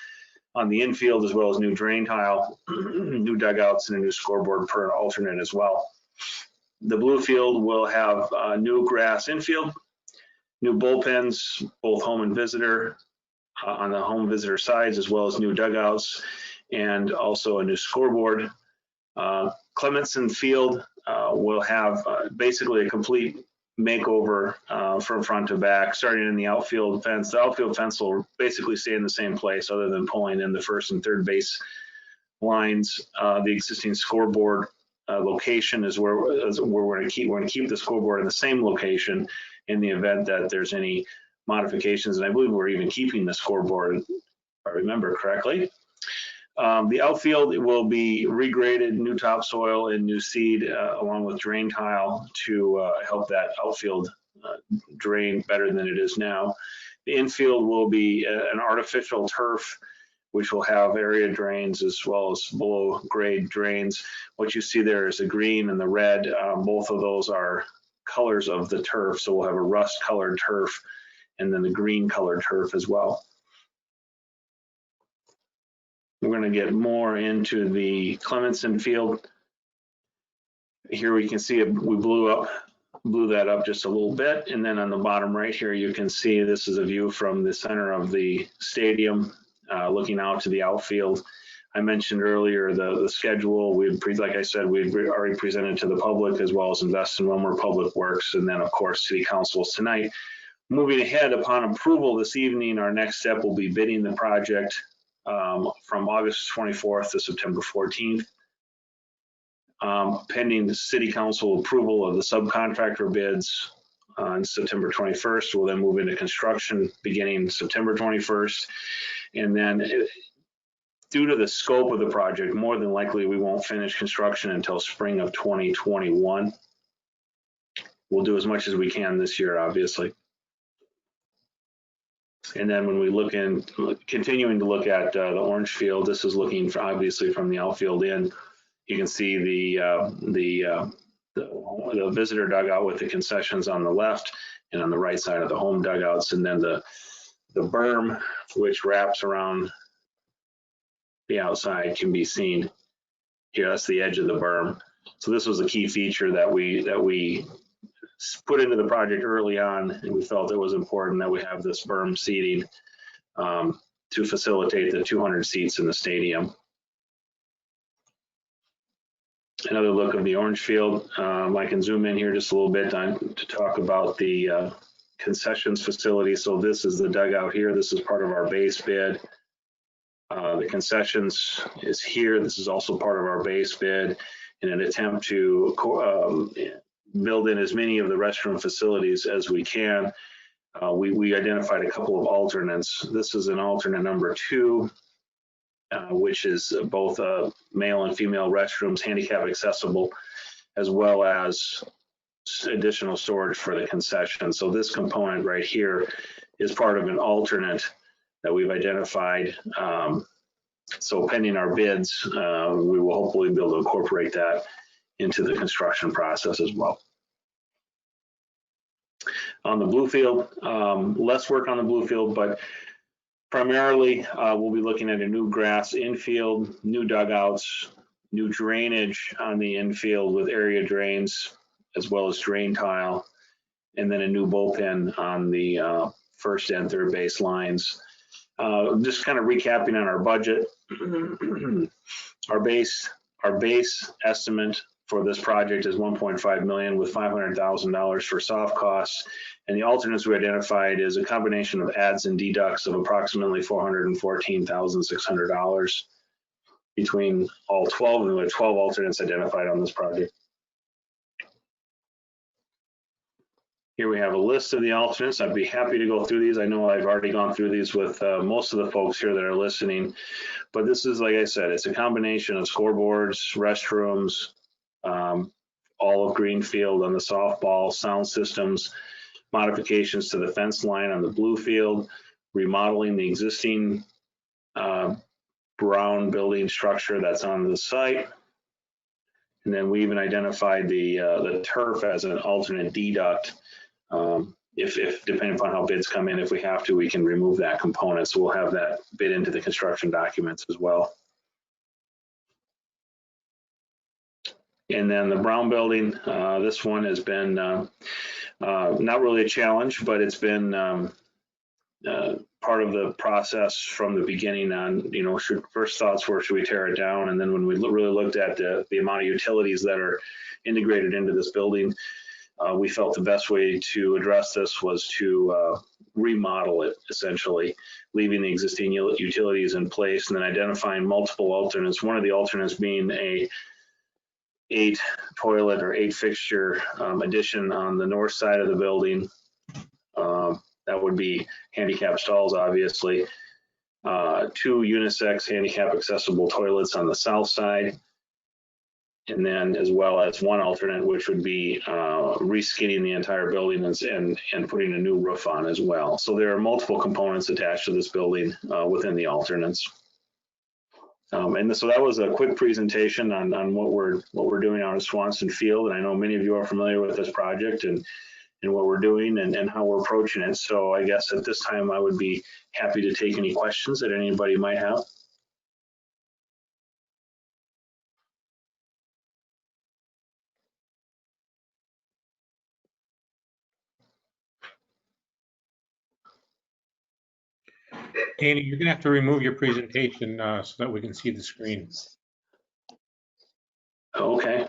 on the infield, as well as new drain tile, new dugouts, and a new scoreboard per alternate as well. The blue field will have new grass infield, new bullpens, both home and visitor, on the home visitor sides, as well as new dugouts and also a new scoreboard. Clemenson Field will have basically a complete makeover from front to back, starting in the outfield fence. The outfield fence will basically stay in the same place other than pulling in the first and third base lines. The existing scoreboard location is where we're going to keep the scoreboard in the same location in the event that there's any modifications. And I believe we're even keeping the scoreboard, if I remember correctly. The outfield will be regraded, new topsoil and new seed, along with drain tile to help that outfield drain better than it is now. The infield will be an artificial turf, which will have area drains as well as below grade drains. What you see there is the green and the red. Both of those are colors of the turf. So we'll have a rust colored turf and then the green colored turf as well. We're going to get more into the Clemenson Field. Here we can see we blew that up just a little bit. And then on the bottom right here, you can see this is a view from the center of the stadium, looking out to the outfield. I mentioned earlier the schedule. Like I said, we've already presented to the public as well as Invest in Willmar Public Works. And then of course, City Council tonight. Moving ahead, upon approval this evening, our next step will be bidding the project from August 24th to September 14th. Pending the City Council approval of the subcontractor bids on September 21st, we'll then move into construction beginning September 21st. And then due to the scope of the project, more than likely we won't finish construction until spring of 2021. We'll do as much as we can this year, obviously. And then when we continuing to look at the orange field, this is looking obviously from the outfield in. You can see the visitor dugout with the concessions on the left and on the right side of the home dugouts, and then the berm, which wraps around the outside, can be seen here. That's the edge of the berm. So this was a key feature that we put into the project early on, and we felt it was important that we have this berm seating to facilitate the 200 seats in the stadium. Another look of the orange field. I can zoom in here just a little bit to talk about the concessions facility. So this is the dugout here. This is part of our base bid. The concessions is here. This is also part of our base bid in an attempt to build in as many of the restroom facilities as we can. We identified a couple of alternates. This is an alternate number 2, which is both male and female restrooms, handicap accessible, as well as additional storage for the concession. So this component right here is part of an alternate that we've identified. So pending our bids, we will hopefully be able to incorporate that into the construction process as well. On the blue field, less work on the blue field, but primarily we'll be looking at a new grass infield, new dugouts, new drainage on the infield with area drains, as well as drain tile, and then a new bullpen on the first and third base lines. Just kind of recapping on our budget. Our base estimate for this project is $1.5 million with $500,000 for soft costs. And the alternates we identified is a combination of adds and deducts of approximately $414,600 between all 12, and there are 12 alternates identified on this project. Here we have a list of the alternates. I'd be happy to go through these. I know I've already gone through these with most of the folks here that are listening, but this is, like I said, it's a combination of scoreboards, restrooms, all of Greenfield on the softball, sound systems, modifications to the fence line on the blue field, remodeling the existing brown building structure that's on the site. And then we even identified the turf as an alternate deduct. If depending upon how bids come in, if we have to, we can remove that component. So we'll have that bid into the construction documents as well. And then the brown building, this one has been not really a challenge, but it's been part of the process from the beginning on, first thoughts were, should we tear it down? And then when we really looked at the amount of utilities that are integrated into this building, we felt the best way to address this was to remodel it, essentially, leaving the existing utilities in place and then identifying multiple alternates. One of the alternates being a 8 toilet or 8 fixture addition on the north side of the building. That would be handicap stalls, obviously. 2 unisex handicap accessible toilets on the south side. And then as well as 1 alternate, which would be reskinning the entire building and putting a new roof on as well. So there are multiple components attached to this building within the alternates. And so that was a quick presentation on what we're doing out at Swanson Field. And I know many of you are familiar with this project and what we're doing and how we're approaching it. So I guess at this time, I would be happy to take any questions that anybody might have. Annie, you're gonna have to remove your presentation so that we can see the screen. Okay.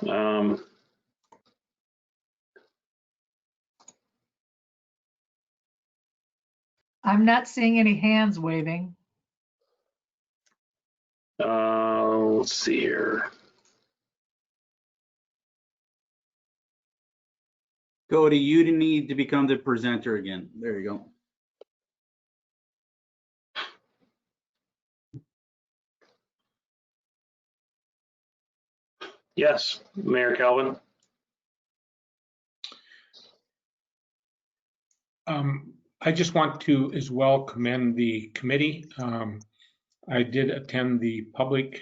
I'm not seeing any hands waving. Let's see here. Cody, you need to become the presenter again. There you go. Yes, Mayor Calvin. I just want to as well commend the committee. I did attend the public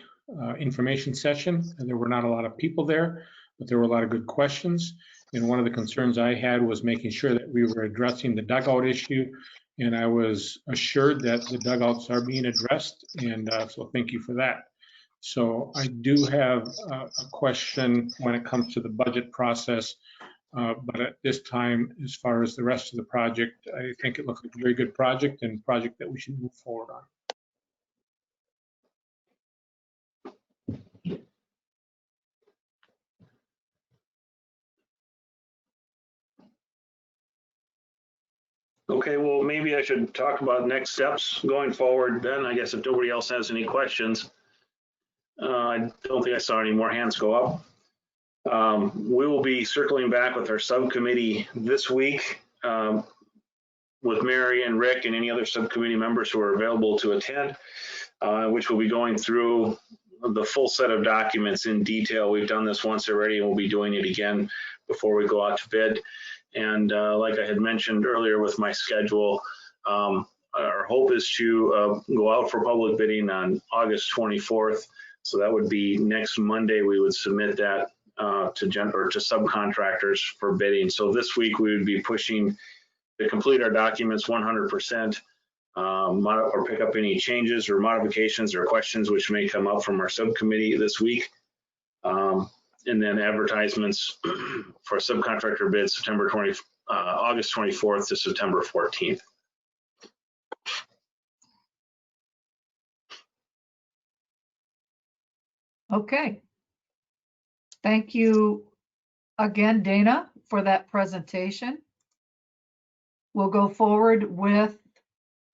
information session, and there were not a lot of people there, but there were a lot of good questions. And one of the concerns I had was making sure that we were addressing the dugout issue. And I was assured that the dugouts are being addressed. And so thank you for that. So I do have a question when it comes to the budget process. But at this time, as far as the rest of the project, I think it looks like a very good project and project that we should move forward on. Okay, well, maybe I should talk about next steps going forward then, I guess, if nobody else has any questions. I don't think I saw any more hands go up. We will be circling back with our subcommittee this week with Mary and Rick and any other subcommittee members who are available to attend, which will be going through the full set of documents in detail. We've done this once already and we'll be doing it again before we go out to bid. And like I had mentioned earlier with my schedule, our hope is to go out for public bidding on August 24th. So that would be next Monday. We would submit that to subcontractors for bidding. So this week we would be pushing to complete our documents 100%, or pick up any changes or modifications or questions which may come up from our subcommittee this week. And then advertisements for subcontractor bids August 24th to September 14th. Okay. Thank you again, Dana, for that presentation. We'll go forward with,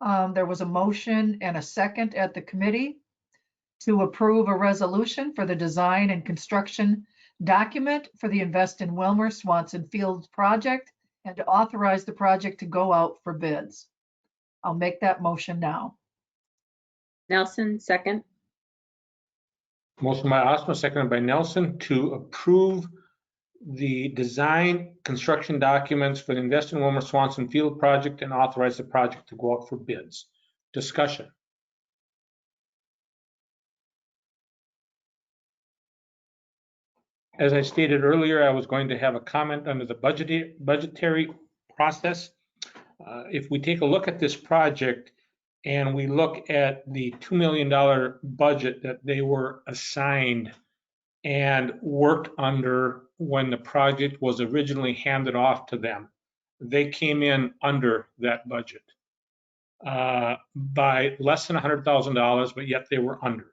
there was a motion and a second at the committee to approve a resolution for the design and construction document for the Invest in Wilmer Swanson Fields project and to authorize the project to go out for bids. I'll make that motion now. Nelson, second. Motion by Osmer, seconded by Nelson, to approve the design construction documents for the Invest in Wilmer Swanson Field project and authorize the project to go out for bids. Discussion. As I stated earlier, I was going to have a comment under the budgetary process. If we take a look at this project and we look at the $2 million budget that they were assigned and worked under when the project was originally handed off to them, they came in under that budget. by less than $100,000, but yet they were under.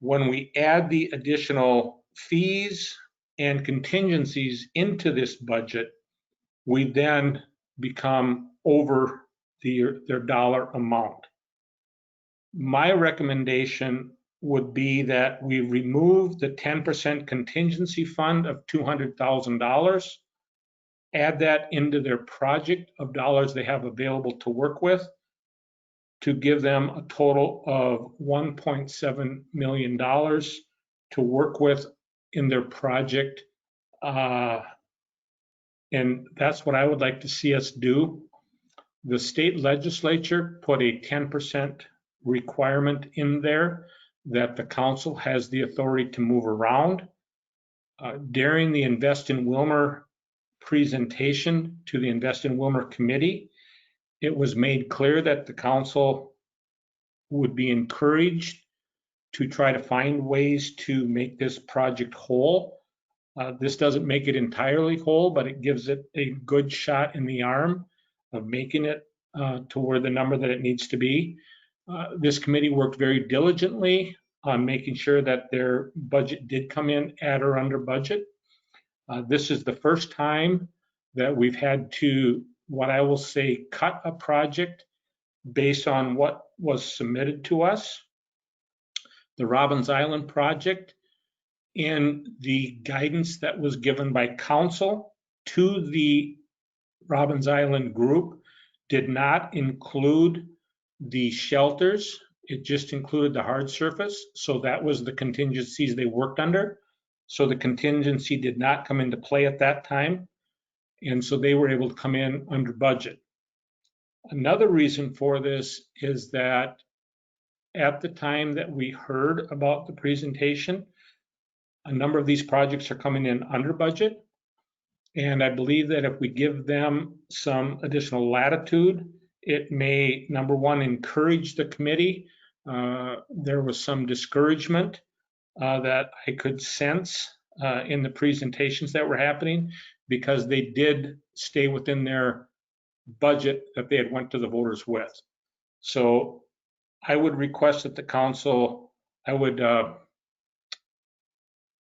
When we add the additional fees and contingencies into this budget, we then become over their dollar amount. My recommendation would be that we remove the 10% contingency fund of $200,000, add that into their project of dollars they have available to work with, to give them a total of $1.7 million to work with in their project. And that's what I would like to see us do. The state legislature put a 10% requirement in there that the council has the authority to move around. During the Invest in Willmar presentation to the Invest in Willmar committee, it was made clear that the council would be encouraged to try to find ways to make this project whole. This doesn't make it entirely whole, but it gives it a good shot in the arm of making it toward the number that it needs to be. This committee worked very diligently on making sure that their budget did come in at or under budget. This is the first time that we've had to, what I will say, cut a project based on what was submitted to us. The Robbins Island project and the guidance that was given by council to the Robbins Island group did not include the shelters. It just included the hard surface. So that was the contingencies they worked under. So the contingency did not come into play at that time. And so they were able to come in under budget. Another reason for this is that at the time that we heard about the presentation, a number of these projects are coming in under budget. And I believe that if we give them some additional latitude, it may, number one, encourage the committee. There was some discouragement that I could sense in the presentations that were happening, because they did stay within their budget that they had went to the voters with. So I would request that the council,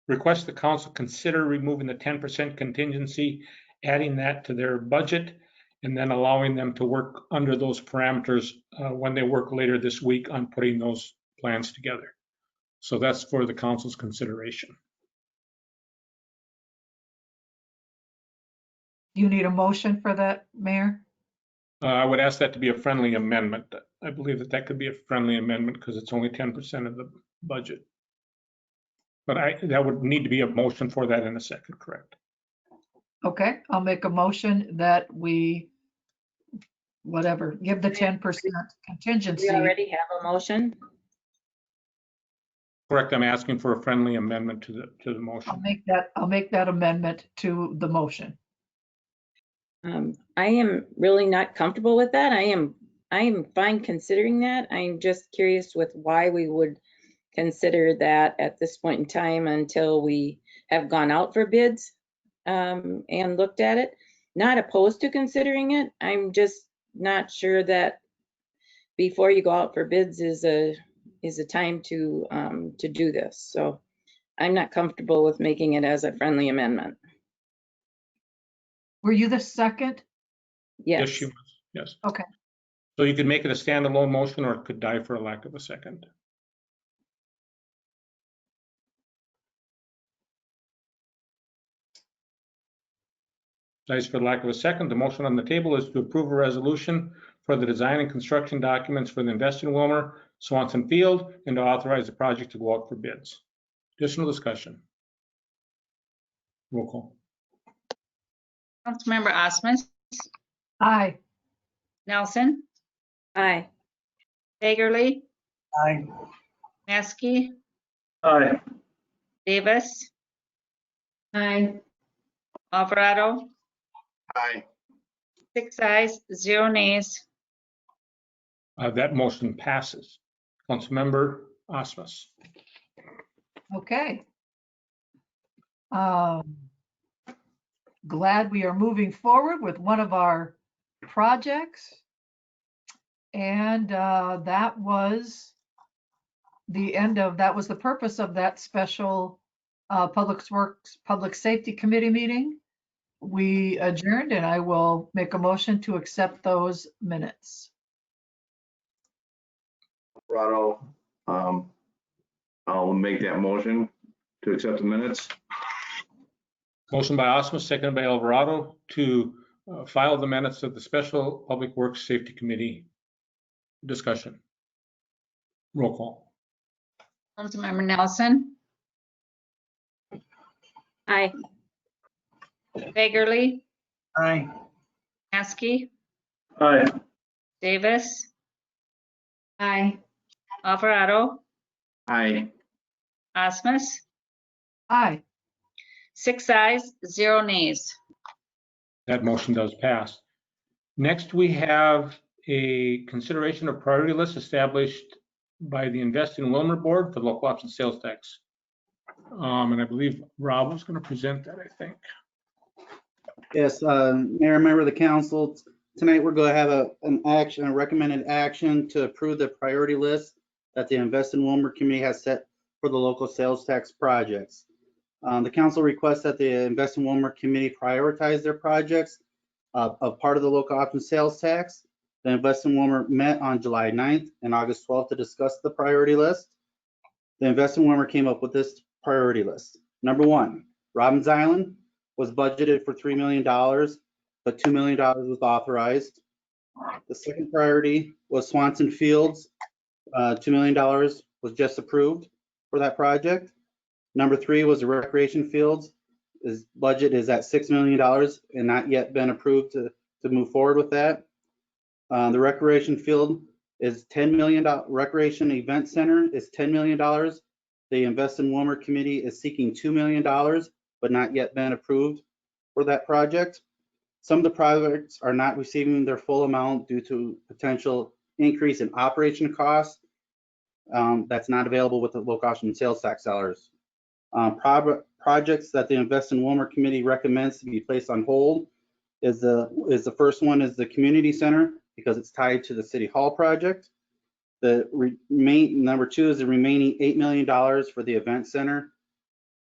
request the council consider removing the 10% contingency, adding that to their budget, and then allowing them to work under those parameters when they work later this week on putting those plans together. So that's for the council's consideration. You need a motion for that, Mayor? I would ask that to be a friendly amendment. I believe that that could be a friendly amendment because it's only 10% of the budget. But that would need to be a motion for that in a second, correct? Okay, I'll make a motion that we, give the 10% contingency. We already have a motion. Correct, I'm asking for a friendly amendment to the motion. I'll make that amendment to the motion. I am really not comfortable with that. I am fine considering that. I'm just curious with why we would consider that at this point in time until we have gone out for bids and looked at it. Not opposed to considering it. I'm just not sure that before you go out for bids is a time to do this. So I'm not comfortable with making it as a friendly amendment. Were you the second? Yes. Yes, she was. Yes. Okay. So you could make it a standalone motion, or it could die for a lack of a second. Dies for lack of a second. The motion on the table is to approve a resolution for the design and construction documents for the Invest in Willmar Swanson Field and to authorize the project to go out for bids. Additional discussion. Roll call. Councilmember Osmus, Aye. Nelson, Aye. Hagerly, Aye. Maskey, Aye. Davis, Aye. Alvarado, Aye. 6 ayes, 0 nays. That motion passes. Councilmember Osmus. Okay. Glad we are moving forward with one of our projects. And that was that was the purpose of that special Public Works, Public Safety Committee meeting. We adjourned, and I will make a motion to accept those minutes. Alvarado, I'll make that motion to accept the minutes. Motion by Osmus, seconded by Alvarado to file the minutes of the Special Public Works Safety Committee discussion. Roll call. Councilmember Nelson, Aye. Fagerly, Aye. Maskey, Aye. Davis. Aye. Alvarado, Aye. Osmus, Aye. 6 ayes, 0 nays. That motion does pass. Next, we have a consideration of priority list established by the Invest in Wilmer Board for the local option sales tax. And I believe Rob was going to present that, I think. Yes, Mayor, member of the council, tonight we're going to have a recommended action to approve the priority list that the Invest in Wilmer Committee has set for the local sales tax projects. The council requests that the Invest in Wilmer Committee prioritize their projects of part of the local option sales tax. The Invest in Wilmer met on July 9th and August 12th to discuss the priority list. The Invest in Wilmer came up with this priority list. Number 1, Robbins Island was budgeted for $3 million, but $2 million was authorized. The second priority was Swanson Fields. $2 million was just approved for that project. Number 3 was the Recreation Fields. His budget is at $6 million and not yet been approved to move forward with that. The Recreation Field is $10 million. Recreation Event Center is $10 million. The Invest in Wilmer Committee is seeking $2 million, but not yet been approved for that project. Some of the projects are not receiving their full amount due to potential increase in operation costs. That's not available with the local option sales tax dollars. Projects that the Invest in Wilmer Committee recommends to be placed on hold is the first one is the community center because it's tied to the City Hall project. Number 2 is the remaining $8 million for the event center.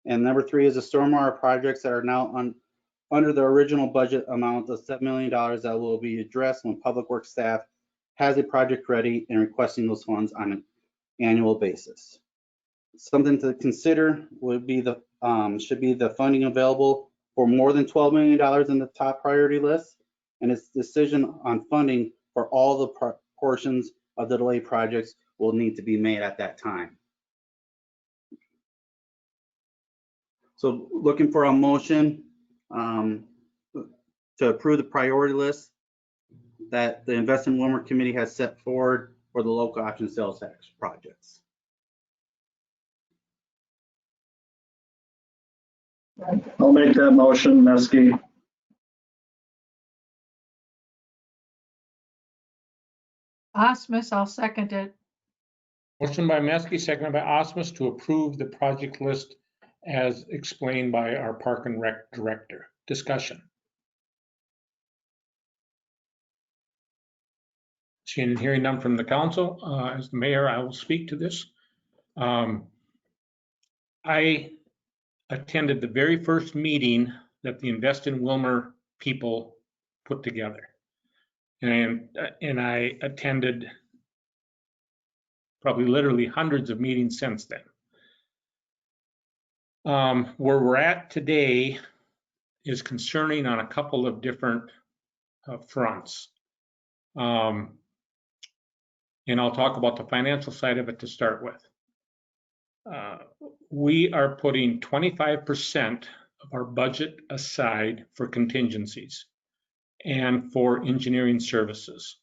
And number 3 is the stormwater projects that are now under the original budget amount of $7 million that will be addressed when Public Works staff has a project ready and requesting those funds on an annual basis. Something to consider would be should be the funding available for more than $12 million in the top priority list, and its decision on funding for all the portions of the delayed projects will need to be made at that time. So looking for a motion to approve the priority list that the Invest in Wilmer Committee has set forward for the local option sales tax projects. I'll make that motion, Meskey. Osmus, I'll second it. Motion by Maskey, seconded by Osmus to approve the project list as explained by our Park and Rec Director. Discussion. Seeing and hearing none from the council, as the mayor, I will speak to this. I attended the very first meeting that the Invest in Wilmer people put together. And I attended probably literally hundreds of meetings since then. Where we're at today is concerning on a couple of different fronts. And I'll talk about the financial side of it to start with. We are putting 25% of our budget aside for contingencies and for engineering services.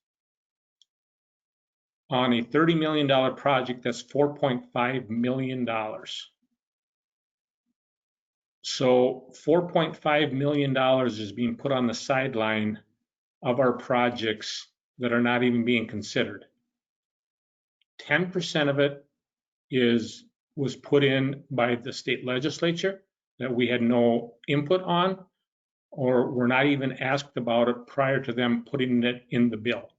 On a $30 million project, that's $4.5 million. So $4.5 million is being put on the sideline of our projects that are not even being considered. 10% of it was put in by the state legislature that we had no input on, or were not even asked about it prior to them putting it in the bill.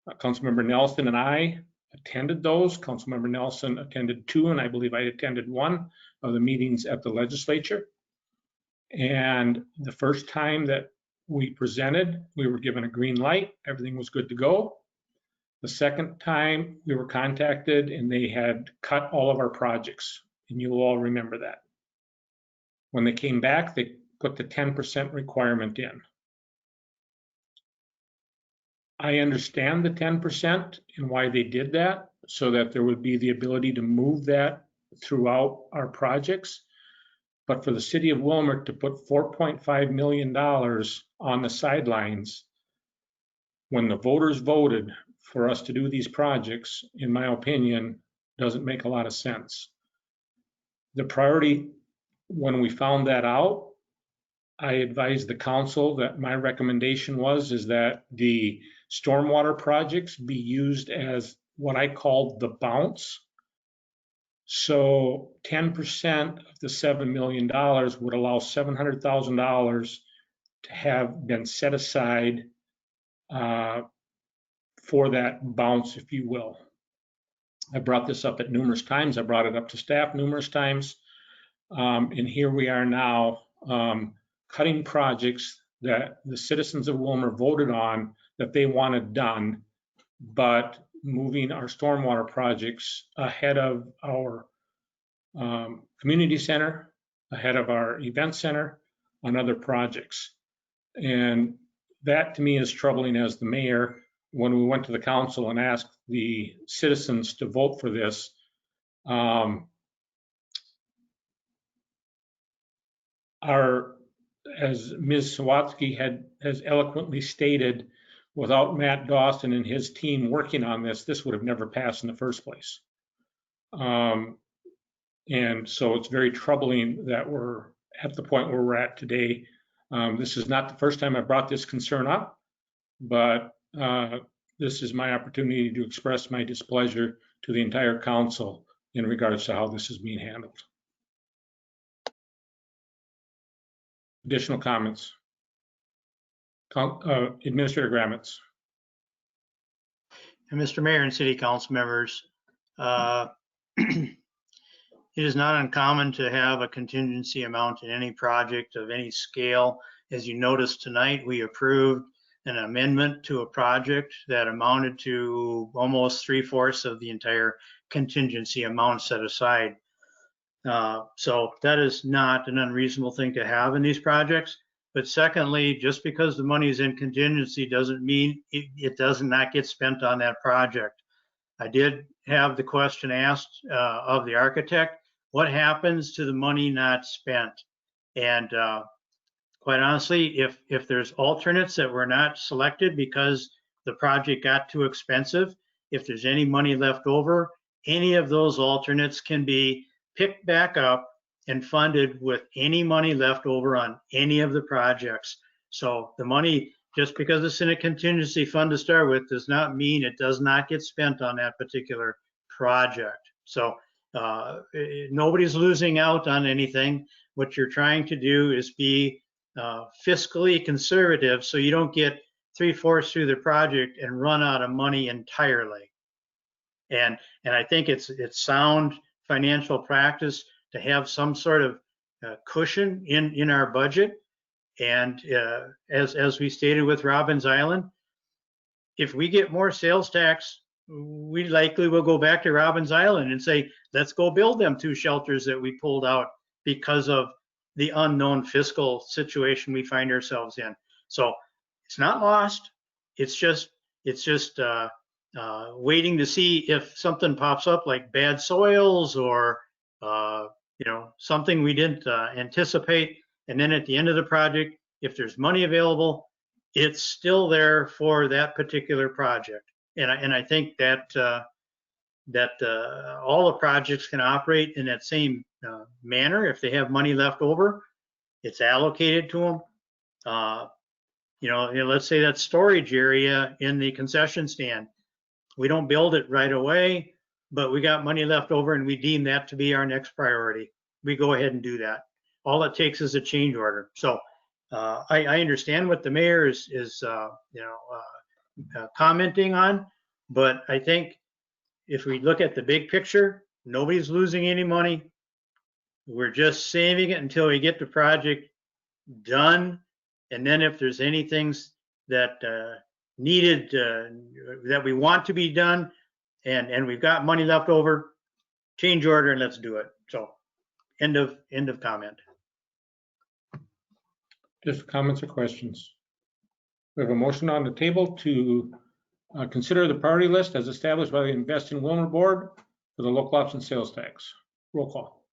Councilmember Nelson and I attended those. Councilmember Nelson attended 2, and I believe I attended 1 of the meetings at the legislature. And the first time that we presented, we were given a green light. Everything was good to go. The second time we were contacted and they had cut all of our projects, and you'll all remember that. When they came back, they put the 10% requirement in. I understand the 10% and why they did that, so that there would be the ability to move that throughout our projects. But for the city of Wilmert to put $4.5 million on the sidelines when the voters voted for us to do these projects, in my opinion, doesn't make a lot of sense. The priority, when we found that out, I advised the council that my recommendation is that the stormwater projects be used as what I called the bounce. So 10% of the $7 million would allow $700,000 to have been set aside for that bounce, if you will. I brought this up at numerous times. I brought it up to staff numerous times. And here we are now cutting projects that the citizens of Wilmer voted on that they wanted done, but moving our stormwater projects ahead of our community center, ahead of our event center, on other projects. And that to me is troubling as the mayor. When we went to the council and asked the citizens to vote for this, as Ms. Sawatsky has eloquently stated, without Matt Dawson and his team working on this, this would have never passed in the first place. And so it's very troubling that we're at the point where we're at today. This is not the first time I brought this concern up, but this is my opportunity to express my displeasure to the entire council in regards to how this is being handled. Additional comments? Administrator Gramitz. And Mr. Mayor and City Council members, it is not uncommon to have a contingency amount in any project of any scale. As you noticed tonight, we approved an amendment to a project that amounted to almost 3/4 of the entire contingency amount set aside. So that is not an unreasonable thing to have in these projects. But secondly, just because the money is in contingency doesn't mean it does not get spent on that project. I did have the question asked of the architect, what happens to the money not spent? And quite honestly, if there's alternates that were not selected because the project got too expensive, if there's any money left over, any of those alternates can be picked back up and funded with any money left over on any of the projects. So the money, just because it's in a contingency fund to start with, does not mean it does not get spent on that particular project. So nobody's losing out on anything. What you're trying to do is be fiscally conservative so you don't get 3/4 through the project and run out of money entirely. And I think it's sound financial practice to have some sort of cushion in our budget. And as we stated with Robbins Island, if we get more sales tax, we likely will go back to Robbins Island and say, let's go build them 2 shelters that we pulled out because of the unknown fiscal situation we find ourselves in. So it's not lost. It's just waiting to see if something pops up like bad soils or something we didn't anticipate. And then at the end of the project, if there's money available, it's still there for that particular project. And I think that all the projects can operate in that same manner. If they have money left over, it's allocated to them. Let's say that storage area in the concession stand, we don't build it right away, but we got money left over and we deem that to be our next priority. We go ahead and do that. All it takes is a change order. So I understand what the mayor is commenting on. But I think if we look at the big picture, nobody's losing any money. We're just saving it until we get the project done. And then if there's any things that needed, that we want to be done, and we've got money left over, change order and let's do it. So end of comment. Just comments or questions? We have a motion on the table to consider the priority list as established by the Invest in Wilmer Board for the local option sales tax. Roll call.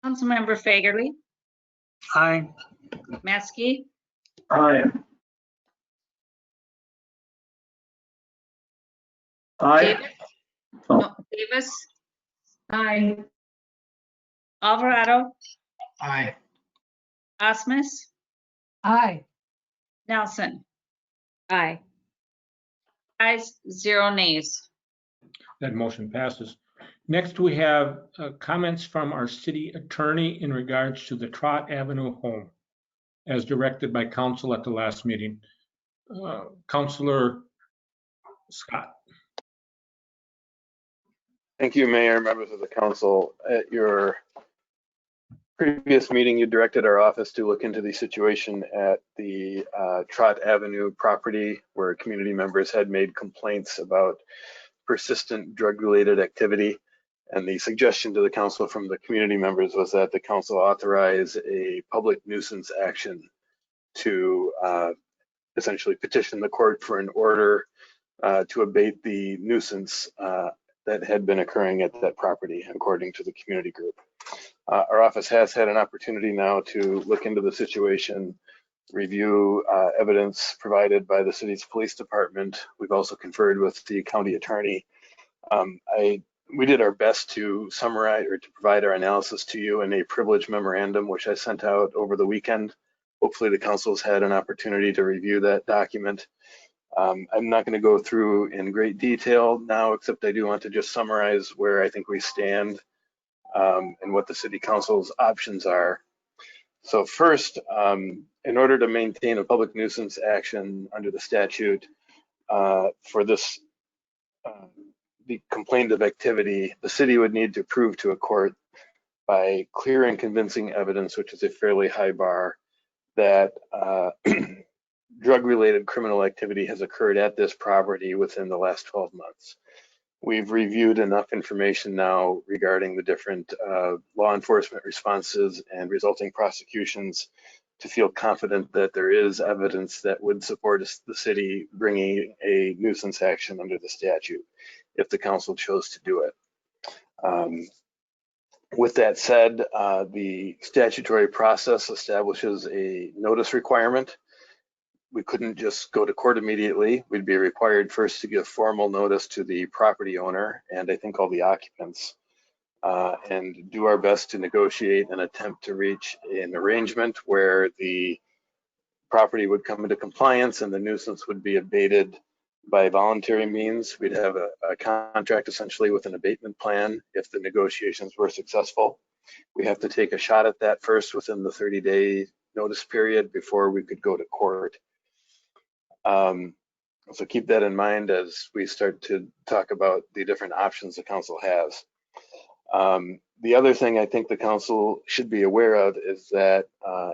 Councilmember Fagerly, Aye. Maskey, Aye. Aye. Davis, no, Davis, Aye. Alvarado, Aye. Osmus, Aye. Nelson. Aye. Ayes, 0 nays. That motion passes. Next, we have comments from our city attorney in regards to the Trot Avenue home as directed by council at the last meeting. Councilor Scott. Thank you, Mayor, members of the council. At your previous meeting, you directed our office to look into the situation at the Trot Avenue property where community members had made complaints about persistent drug-related activity. And the suggestion to the council from the community members was that the council authorize a public nuisance action to essentially petition the court for an order to abate the nuisance that had been occurring at that property, according to the community group. Our office has had an opportunity now to look into the situation, review evidence provided by the city's police department. We've also conferred with the county attorney. We did our best to summarize or to provide our analysis to you in a privilege memorandum, which I sent out over the weekend. Hopefully the council's had an opportunity to review that document. I'm not going to go through in great detail now, except I do want to just summarize where I think we stand and what the city council's options are. So first, in order to maintain a public nuisance action under the statute for this the complaint of activity, the city would need to prove to a court by clear and convincing evidence, which is a fairly high bar, that drug-related criminal activity has occurred at this property within the last 12 months. We've reviewed enough information now regarding the different law enforcement responses and resulting prosecutions to feel confident that there is evidence that would support the city bringing a nuisance action under the statute if the council chose to do it. With that said, the statutory process establishes a notice requirement. We couldn't just go to court immediately. We'd be required first to give formal notice to the property owner and I think all the occupants, and do our best to negotiate and attempt to reach an arrangement where the property would come into compliance and the nuisance would be abated by voluntary means. We'd have a contract essentially with an abatement plan if the negotiations were successful. We have to take a shot at that first within the 30-day notice period before we could go to court. So keep that in mind as we start to talk about the different options the council has. The other thing I think the council should be aware of is that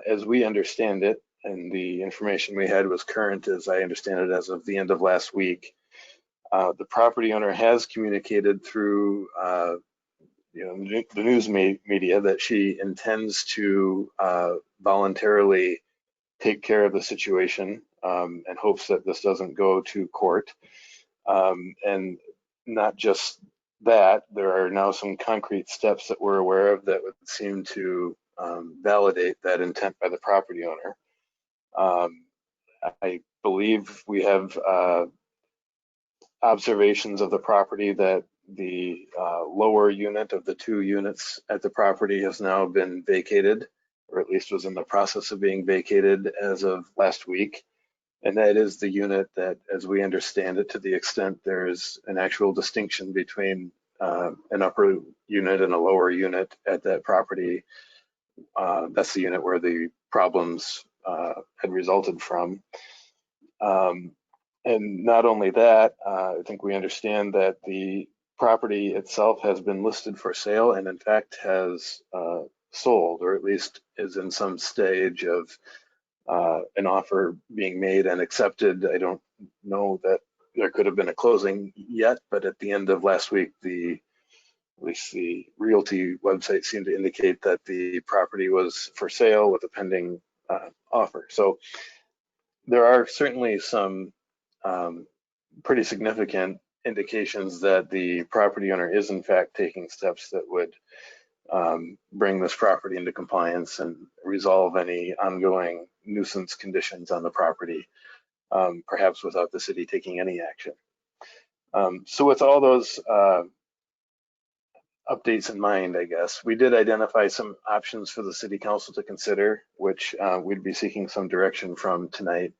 as we understand it, and the information we had was current as I understand it as of the end of last week, the property owner has communicated through the news media that she intends to voluntarily take care of the situation and hopes that this doesn't go to court. And not just that, there are now some concrete steps that we're aware of that would seem to validate that intent by the property owner. I believe we have observations of the property that the lower unit of the 2 units at the property has now been vacated, or at least was in the process of being vacated as of last week. And that is the unit that, as we understand it, to the extent there is an actual distinction between an upper unit and a lower unit at that property, that's the unit where the problems had resulted from. And not only that, I think we understand that the property itself has been listed for sale and in fact has sold, or at least is in some stage of an offer being made and accepted. I don't know that there could have been a closing yet, but at the end of last week, at least the realty website seemed to indicate that the property was for sale with a pending offer. So there are certainly some pretty significant indications that the property owner is in fact taking steps that would bring this property into compliance and resolve any ongoing nuisance conditions on the property, perhaps without the city taking any action. So with all those updates in mind, I guess, we did identify some options for the city council to consider, which we'd be seeking some direction from tonight.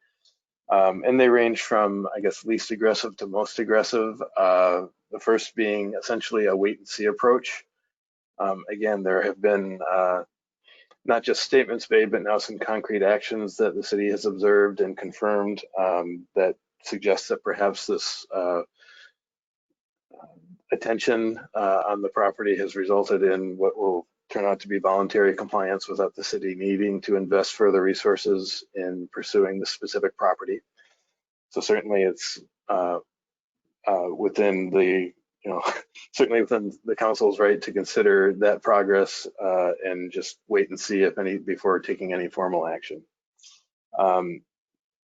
And they range from, I guess, least aggressive to most aggressive. The first being essentially a wait and see approach. Again, there have been not just statements made, but now some concrete actions that the city has observed and confirmed that suggests that perhaps this attention on the property has resulted in what will turn out to be voluntary compliance without the city needing to invest further resources in pursuing the specific property. So certainly it's within the, certainly within the council's right to consider that progress and just wait and see if any before taking any formal action.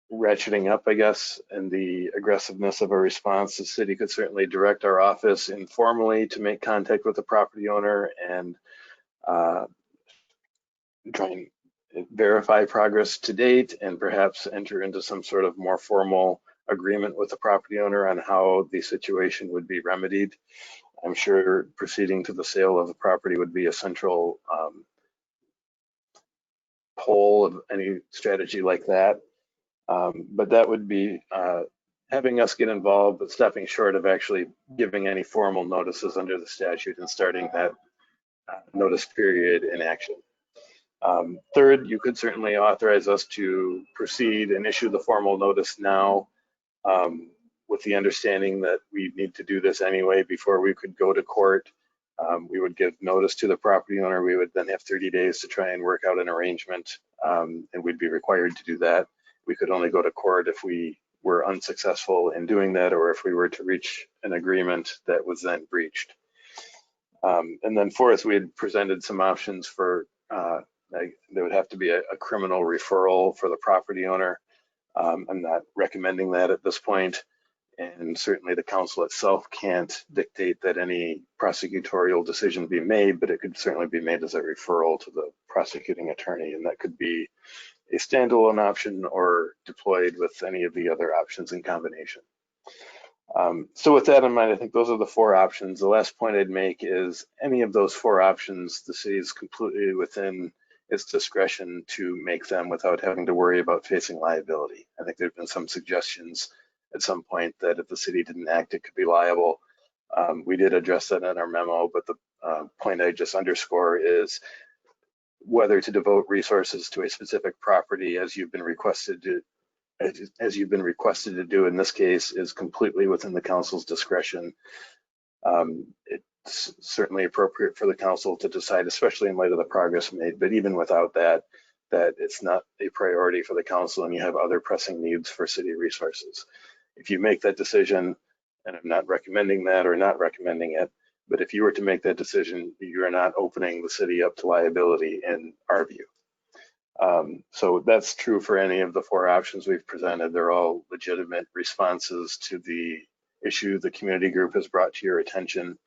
Ratcheting up, I guess, and the aggressiveness of a response, the city could certainly direct our office informally to make contact with the property owner and try and verify progress to date and perhaps enter into some sort of more formal agreement with the property owner on how the situation would be remedied. I'm sure proceeding to the sale of the property would be a central pole of any strategy like that. But that would be having us get involved, but stepping short of actually giving any formal notices under the statute and starting that notice period in action. Third, you could certainly authorize us to proceed and issue the formal notice now with the understanding that we need to do this anyway before we could go to court. We would give notice to the property owner. We would then have 30 days to try and work out an arrangement, and we'd be required to do that. We could only go to court if we were unsuccessful in doing that, or if we were to reach an agreement that was then breached. And then fourth, we had presented some options for, there would have to be a criminal referral for the property owner. I'm not recommending that at this point. And certainly the council itself can't dictate that any prosecutorial decision be made, but it could certainly be made as a referral to the prosecuting attorney. And that could be a standalone option or deployed with any of the other options in combination. So with that in mind, I think those are the four options. The last point I'd make is any of those four options, the city is completely within its discretion to make them without having to worry about facing liability. I think there have been some suggestions at some point that if the city didn't act, it could be liable. We did address that in our memo, but the point I just underscore is whether to devote resources to a specific property as you've been requested to do in this case is completely within the council's discretion. It's certainly appropriate for the council to decide, especially in light of the progress made, but even without that, that it's not a priority for the council and you have other pressing needs for city resources. If you make that decision, and I'm not recommending that or not recommending it, but if you were to make that decision, you are not opening the city up to liability in our view. So that's true for any of the four options we've presented. They're all legitimate responses to the issue the community group has brought to your attention.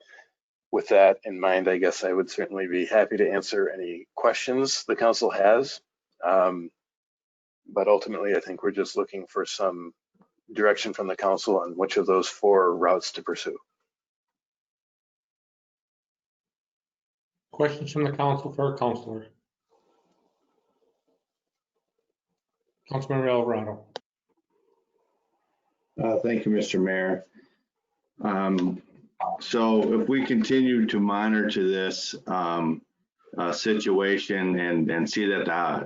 With that in mind, I guess I would certainly be happy to answer any questions the council has. But ultimately, I think we're just looking for some direction from the council on which of those four routes to pursue. Questions from the council for our councilor? Councilmember Alvarado. Thank you, Mr. Mayor. So if we continue to monitor this situation and see that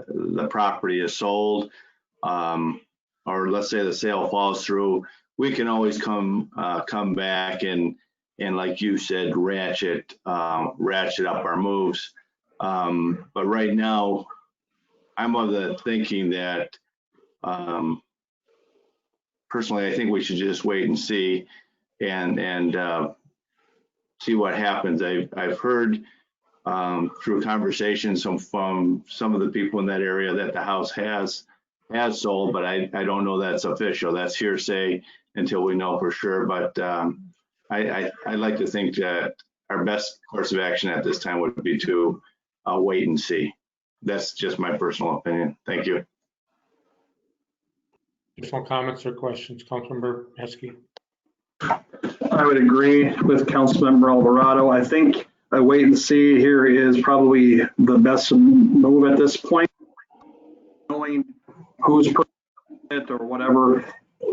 the property is sold, or let's say the sale falls through, we can always come back and like you said, ratchet up our moves. But right now, I'm of the thinking that personally, I think we should just wait and see and see what happens. I've heard through conversations from some of the people in that area that the house has sold, but I don't know that's official. That's hearsay until we know for sure. But I like to think that our best course of action at this time would be to wait and see. That's just my personal opinion. Thank you. Additional comments or questions, Councilmember Heskey? I would agree with Councilmember Alvarado. I think a wait and see here is probably the best move at this point. Knowing who's it or whatever,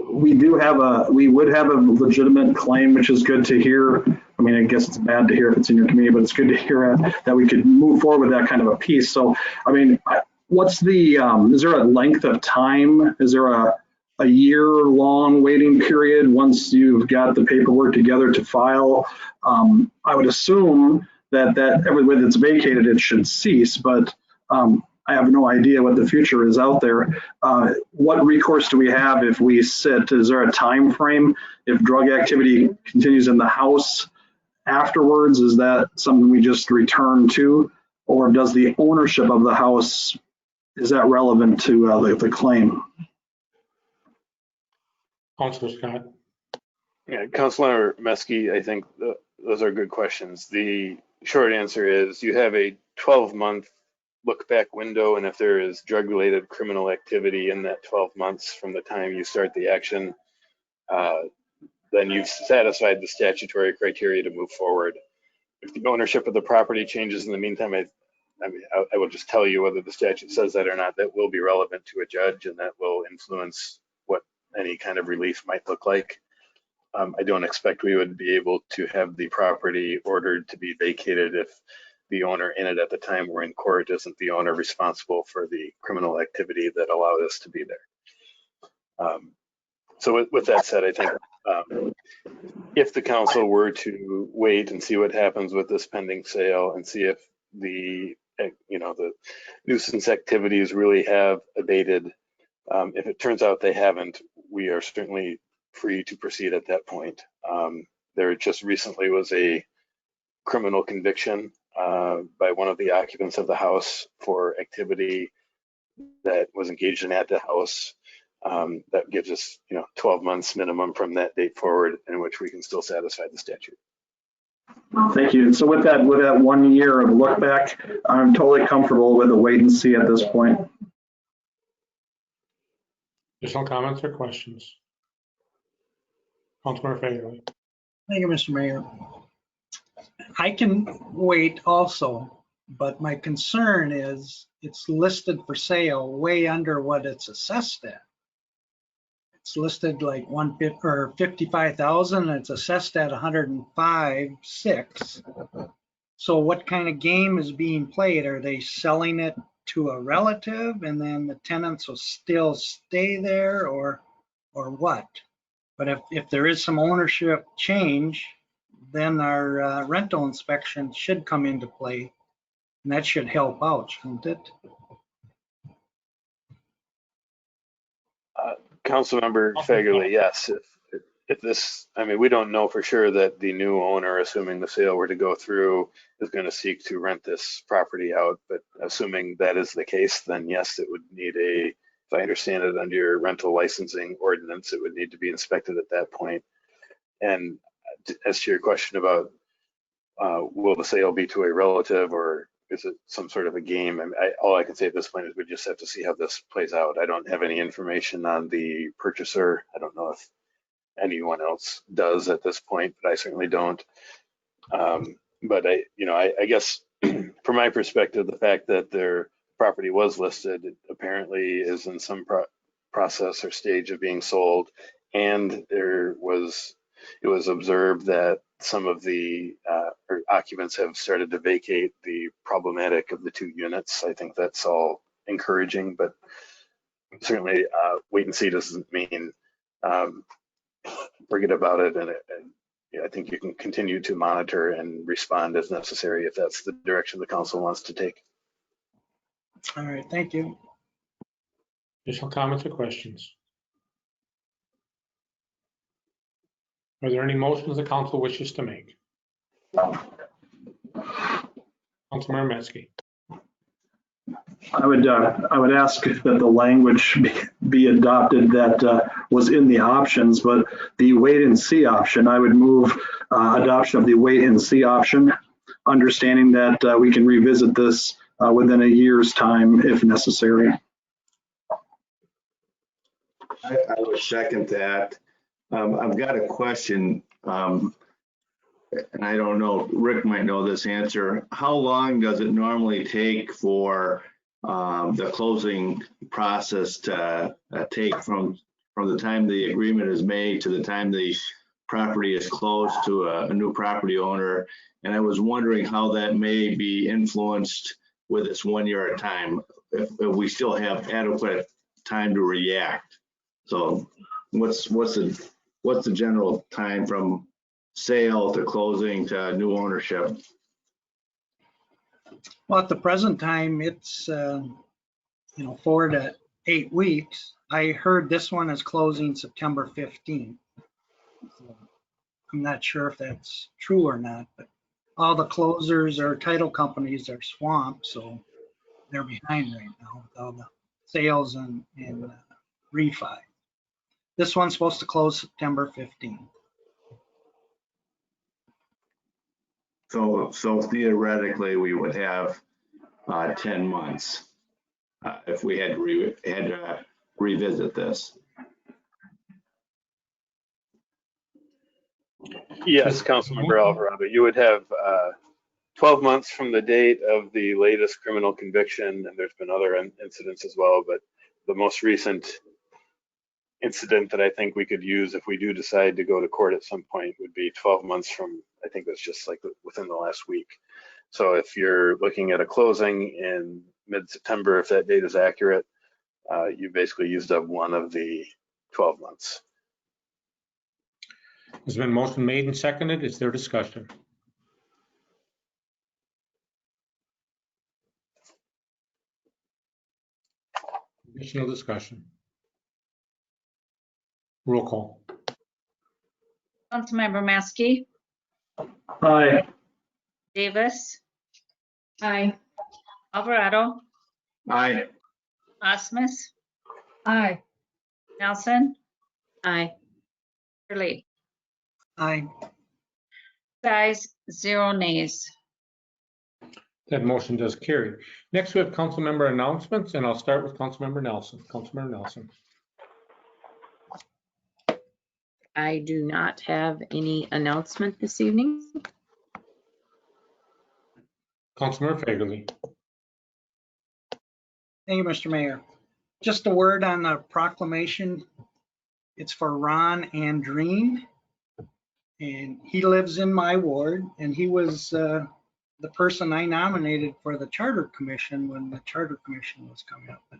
we would have a legitimate claim, which is good to hear. I mean, I guess it's bad to hear if it's in your community, but it's good to hear that we could move forward with that kind of a piece. So, I mean, what's the, is there a length of time? Is there a year-long waiting period once you've got the paperwork together to file? I would assume that everywhere that's vacated, it should cease, but I have no idea what the future is out there. What recourse do we have if we sit? Is there a time frame? If drug activity continues in the house afterwards, is that something we just return to? Or does the ownership of the house, is that relevant to the claim? Councilor Scott. Yeah, Councilor Meskey, I think those are good questions. The short answer is you have a 12-month look back window, and if there is drug-related criminal activity in that 12 months from the time you start the action, then you've satisfied the statutory criteria to move forward. If the ownership of the property changes in the meantime, I will just tell you whether the statute says that or not. That will be relevant to a judge, and that will influence what any kind of relief might look like. I don't expect we would be able to have the property ordered to be vacated if the owner in it at the time we're in court isn't the owner responsible for the criminal activity that allowed us to be there. So with that said, I think if the council were to wait and see what happens with this pending sale and see if the nuisance activities really have abated, if it turns out they haven't, we are certainly free to proceed at that point. There just recently was a criminal conviction by one of the occupants of the house for activity that was engaged in at the house. That gives us 12 months minimum from that date forward in which we can still satisfy the statute. Thank you. So with that 1 year of look back, I'm totally comfortable with a wait and see at this point. Additional comments or questions? Councilmember Fagerly. Thank you, Mr. Mayor. I can wait also, but my concern is it's listed for sale way under what it's assessed at. It's listed like 55,000, and it's assessed at 105,600. So what kind of game is being played? Are they selling it to a relative and then the tenants will still stay there, or what? But if there is some ownership change, then our rental inspection should come into play, and that should help out, shouldn't it? Councilmember Fagerly, yes. If this, I mean, we don't know for sure that the new owner, assuming the sale were to go through, is going to seek to rent this property out. But assuming that is the case, then yes, it would need if I understand it, under your rental licensing ordinance, it would need to be inspected at that point. And as to your question about will the sale be to a relative or is it some sort of a game? I mean, all I can say at this point is we just have to see how this plays out. I don't have any information on the purchaser. I don't know if anyone else does at this point, but I certainly don't. But I guess from my perspective, the fact that their property was listed, it apparently is in some process or stage of being sold, and it was observed that some of the occupants have started to vacate the problematic of the two units. I think that's all encouraging, but certainly wait and see doesn't mean forget about it. And yeah, I think you can continue to monitor and respond as necessary if that's the direction the council wants to take. All right, thank you. Additional comments or questions? Are there any motions the council wishes to make? Councilmember Metzger. I would ask that the language be adopted that was in the options, but the wait and see option, I would move adoption of the wait and see option, understanding that we can revisit this within a year's time if necessary. I would second that. I've got a question, and I don't know, Rick might know this answer. How long does it normally take for the closing process to take from the time the agreement is made to the time the property is closed to a new property owner? And I was wondering how that may be influenced with this 1 year at a time, if we still have adequate time to react. So what's the general time from sale to closing to new ownership? Well, at the present time, it's 4 to 8 weeks. I heard this one is closing September 15th. So I'm not sure if that's true or not, but all the closers or title companies are swamped, so they're behind right now with all the sales and refi. This one's supposed to close September 15th. So theoretically, we would have 10 months if we had to revisit this. Yes, Councilmember Alvarado, you would have 12 months from the date of the latest criminal conviction, and there's been other incidents as well, but the most recent incident that I think we could use if we do decide to go to court at some point would be 12 months from, I think that's just like within the last week. So if you're looking at a closing in mid-September, if that date is accurate, you basically used up one of the 12 months. There's been a motion made and seconded. Is there discussion? Additional discussion. Roll call. Councilmember Maskey, Aye. Davis, Aye. Alvarado, Aye. Osmus, Aye. Nelson, Aye. Hurley. Aye. Ayes, 0 nays. That motion does carry. Next, we have council member announcements, and I'll start with Councilmember Nelson. Councilmember Nelson. I do not have any announcement this evening. Councilmember Fagerly. Thank you, Mr. Mayor. Just a word on the proclamation. It's for Ron Andreen, and he lives in my ward, and he was the person I nominated for the Charter Commission when the Charter Commission was coming up. But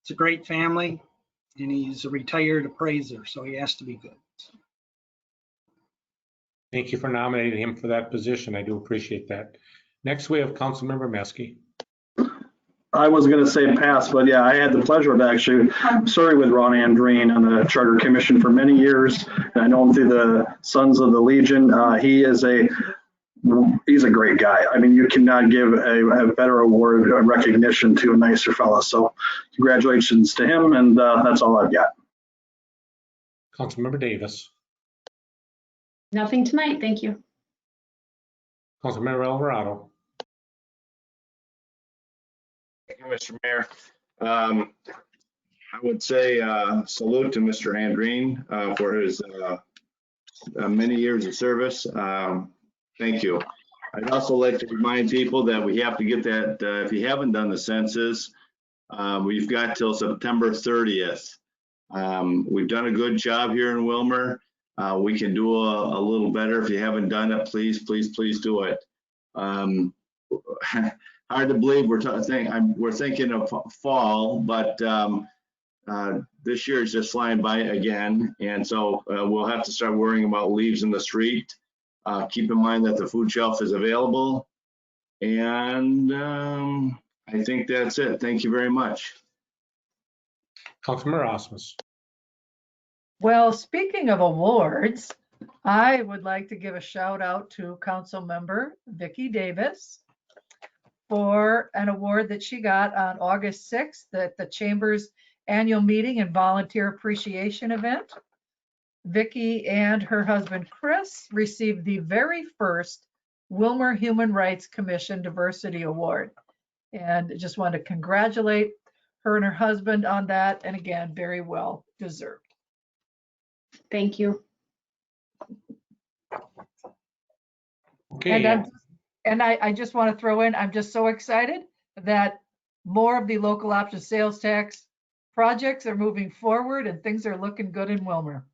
it's a great family, and he's a retired appraiser, so he has to be good. Thank you for nominating him for that position. I do appreciate that. Next, we have Councilmember Metzger. I was going to say pass, but yeah, I had the pleasure of actually serving with Ron Andreen on the Charter Commission for many years. And I know him through the Sons of the Legion. He's a great guy. I mean, you cannot give a better award or recognition to a nicer fella. So congratulations to him, and that's all I've got. Councilmember Davis. Nothing tonight, thank you. Councilmember Alvarado. Thank you, Mr. Mayor. I would say salute to Mr. Andreen for his many years of service. Thank you. I'd also like to remind people that we have to get that, if you haven't done the census, we've got till September 30th. We've done a good job here in Willmar. We can do a little better. If you haven't done it, please do it. Hard to believe we're thinking of fall, but This year is just flying by again, and so we'll have to start worrying about leaves in the street. Keep in mind that the food shelf is available, and I think that's it. Thank you very much. Councilmember Osmus. Well, speaking of awards, I would like to give a shout out to Councilmember Vicki Davis for an award that she got on August 6th at the Chamber's annual meeting and volunteer appreciation event. Vicki and her husband Chris received the very first Wilmer Human Rights Commission Diversity Award. And just want to congratulate her and her husband on that. And again, very well deserved. Thank you. Okay. And I just want to throw in, I'm just so excited that more of the local option sales tax projects are moving forward and things are looking good in Wilmer.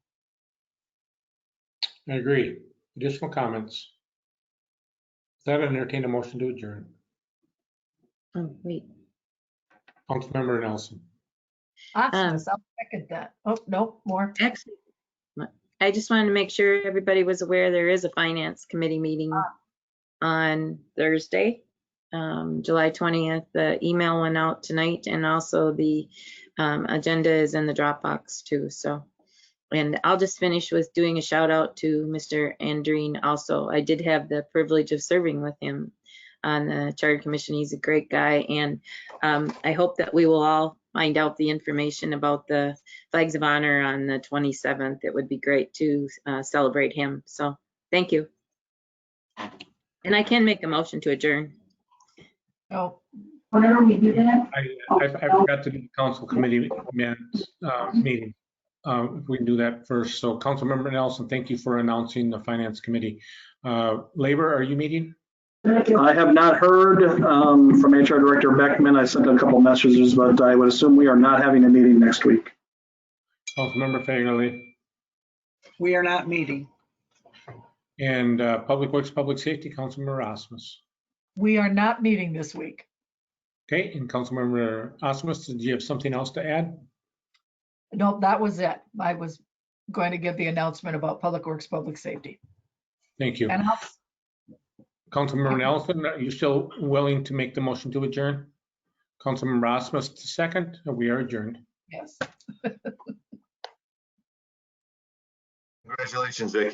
I agree. Additional comments? That entertain a motion to adjourn. Oh, wait. Councilmember Nelson. Osmus, I'll second that. Oh, no, more. Actually, I just wanted to make sure everybody was aware there is a finance committee meeting on Thursday, July 20th. The email went out tonight, and also the agenda is in the Dropbox too. So, and I'll just finish with doing a shout out to Mr. Andreen. Also, I did have the privilege of serving with him on the Charter Commission. He's a great guy, and I hope that we will all find out the information about the Flags of Honor on the 27th. It would be great to celebrate him. So thank you. And I can make a motion to adjourn. Oh, Whenever we do that. I forgot to do the council committee minutes, meeting. If we can do that first. So Councilmember Nelson, thank you for announcing the finance committee. Labor, are you meeting? I have not heard from HR Director Beckman. I sent a couple messages, but I would assume we are not having a meeting next week. Councilmember Fagerly. We are not meeting. And Public Works, Public Safety, Councilmember Osmus. we are not meeting this week. Okay, and Councilmember Osmus, did you have something else to add? Nope, that was it. I was going to give the announcement about Public Works, Public Safety. Thank you. And Councilmember Nelson, are you still willing to make the motion to adjourn? Councilmember Osmus, second. We are adjourned. Yes. Congratulations, Vicki.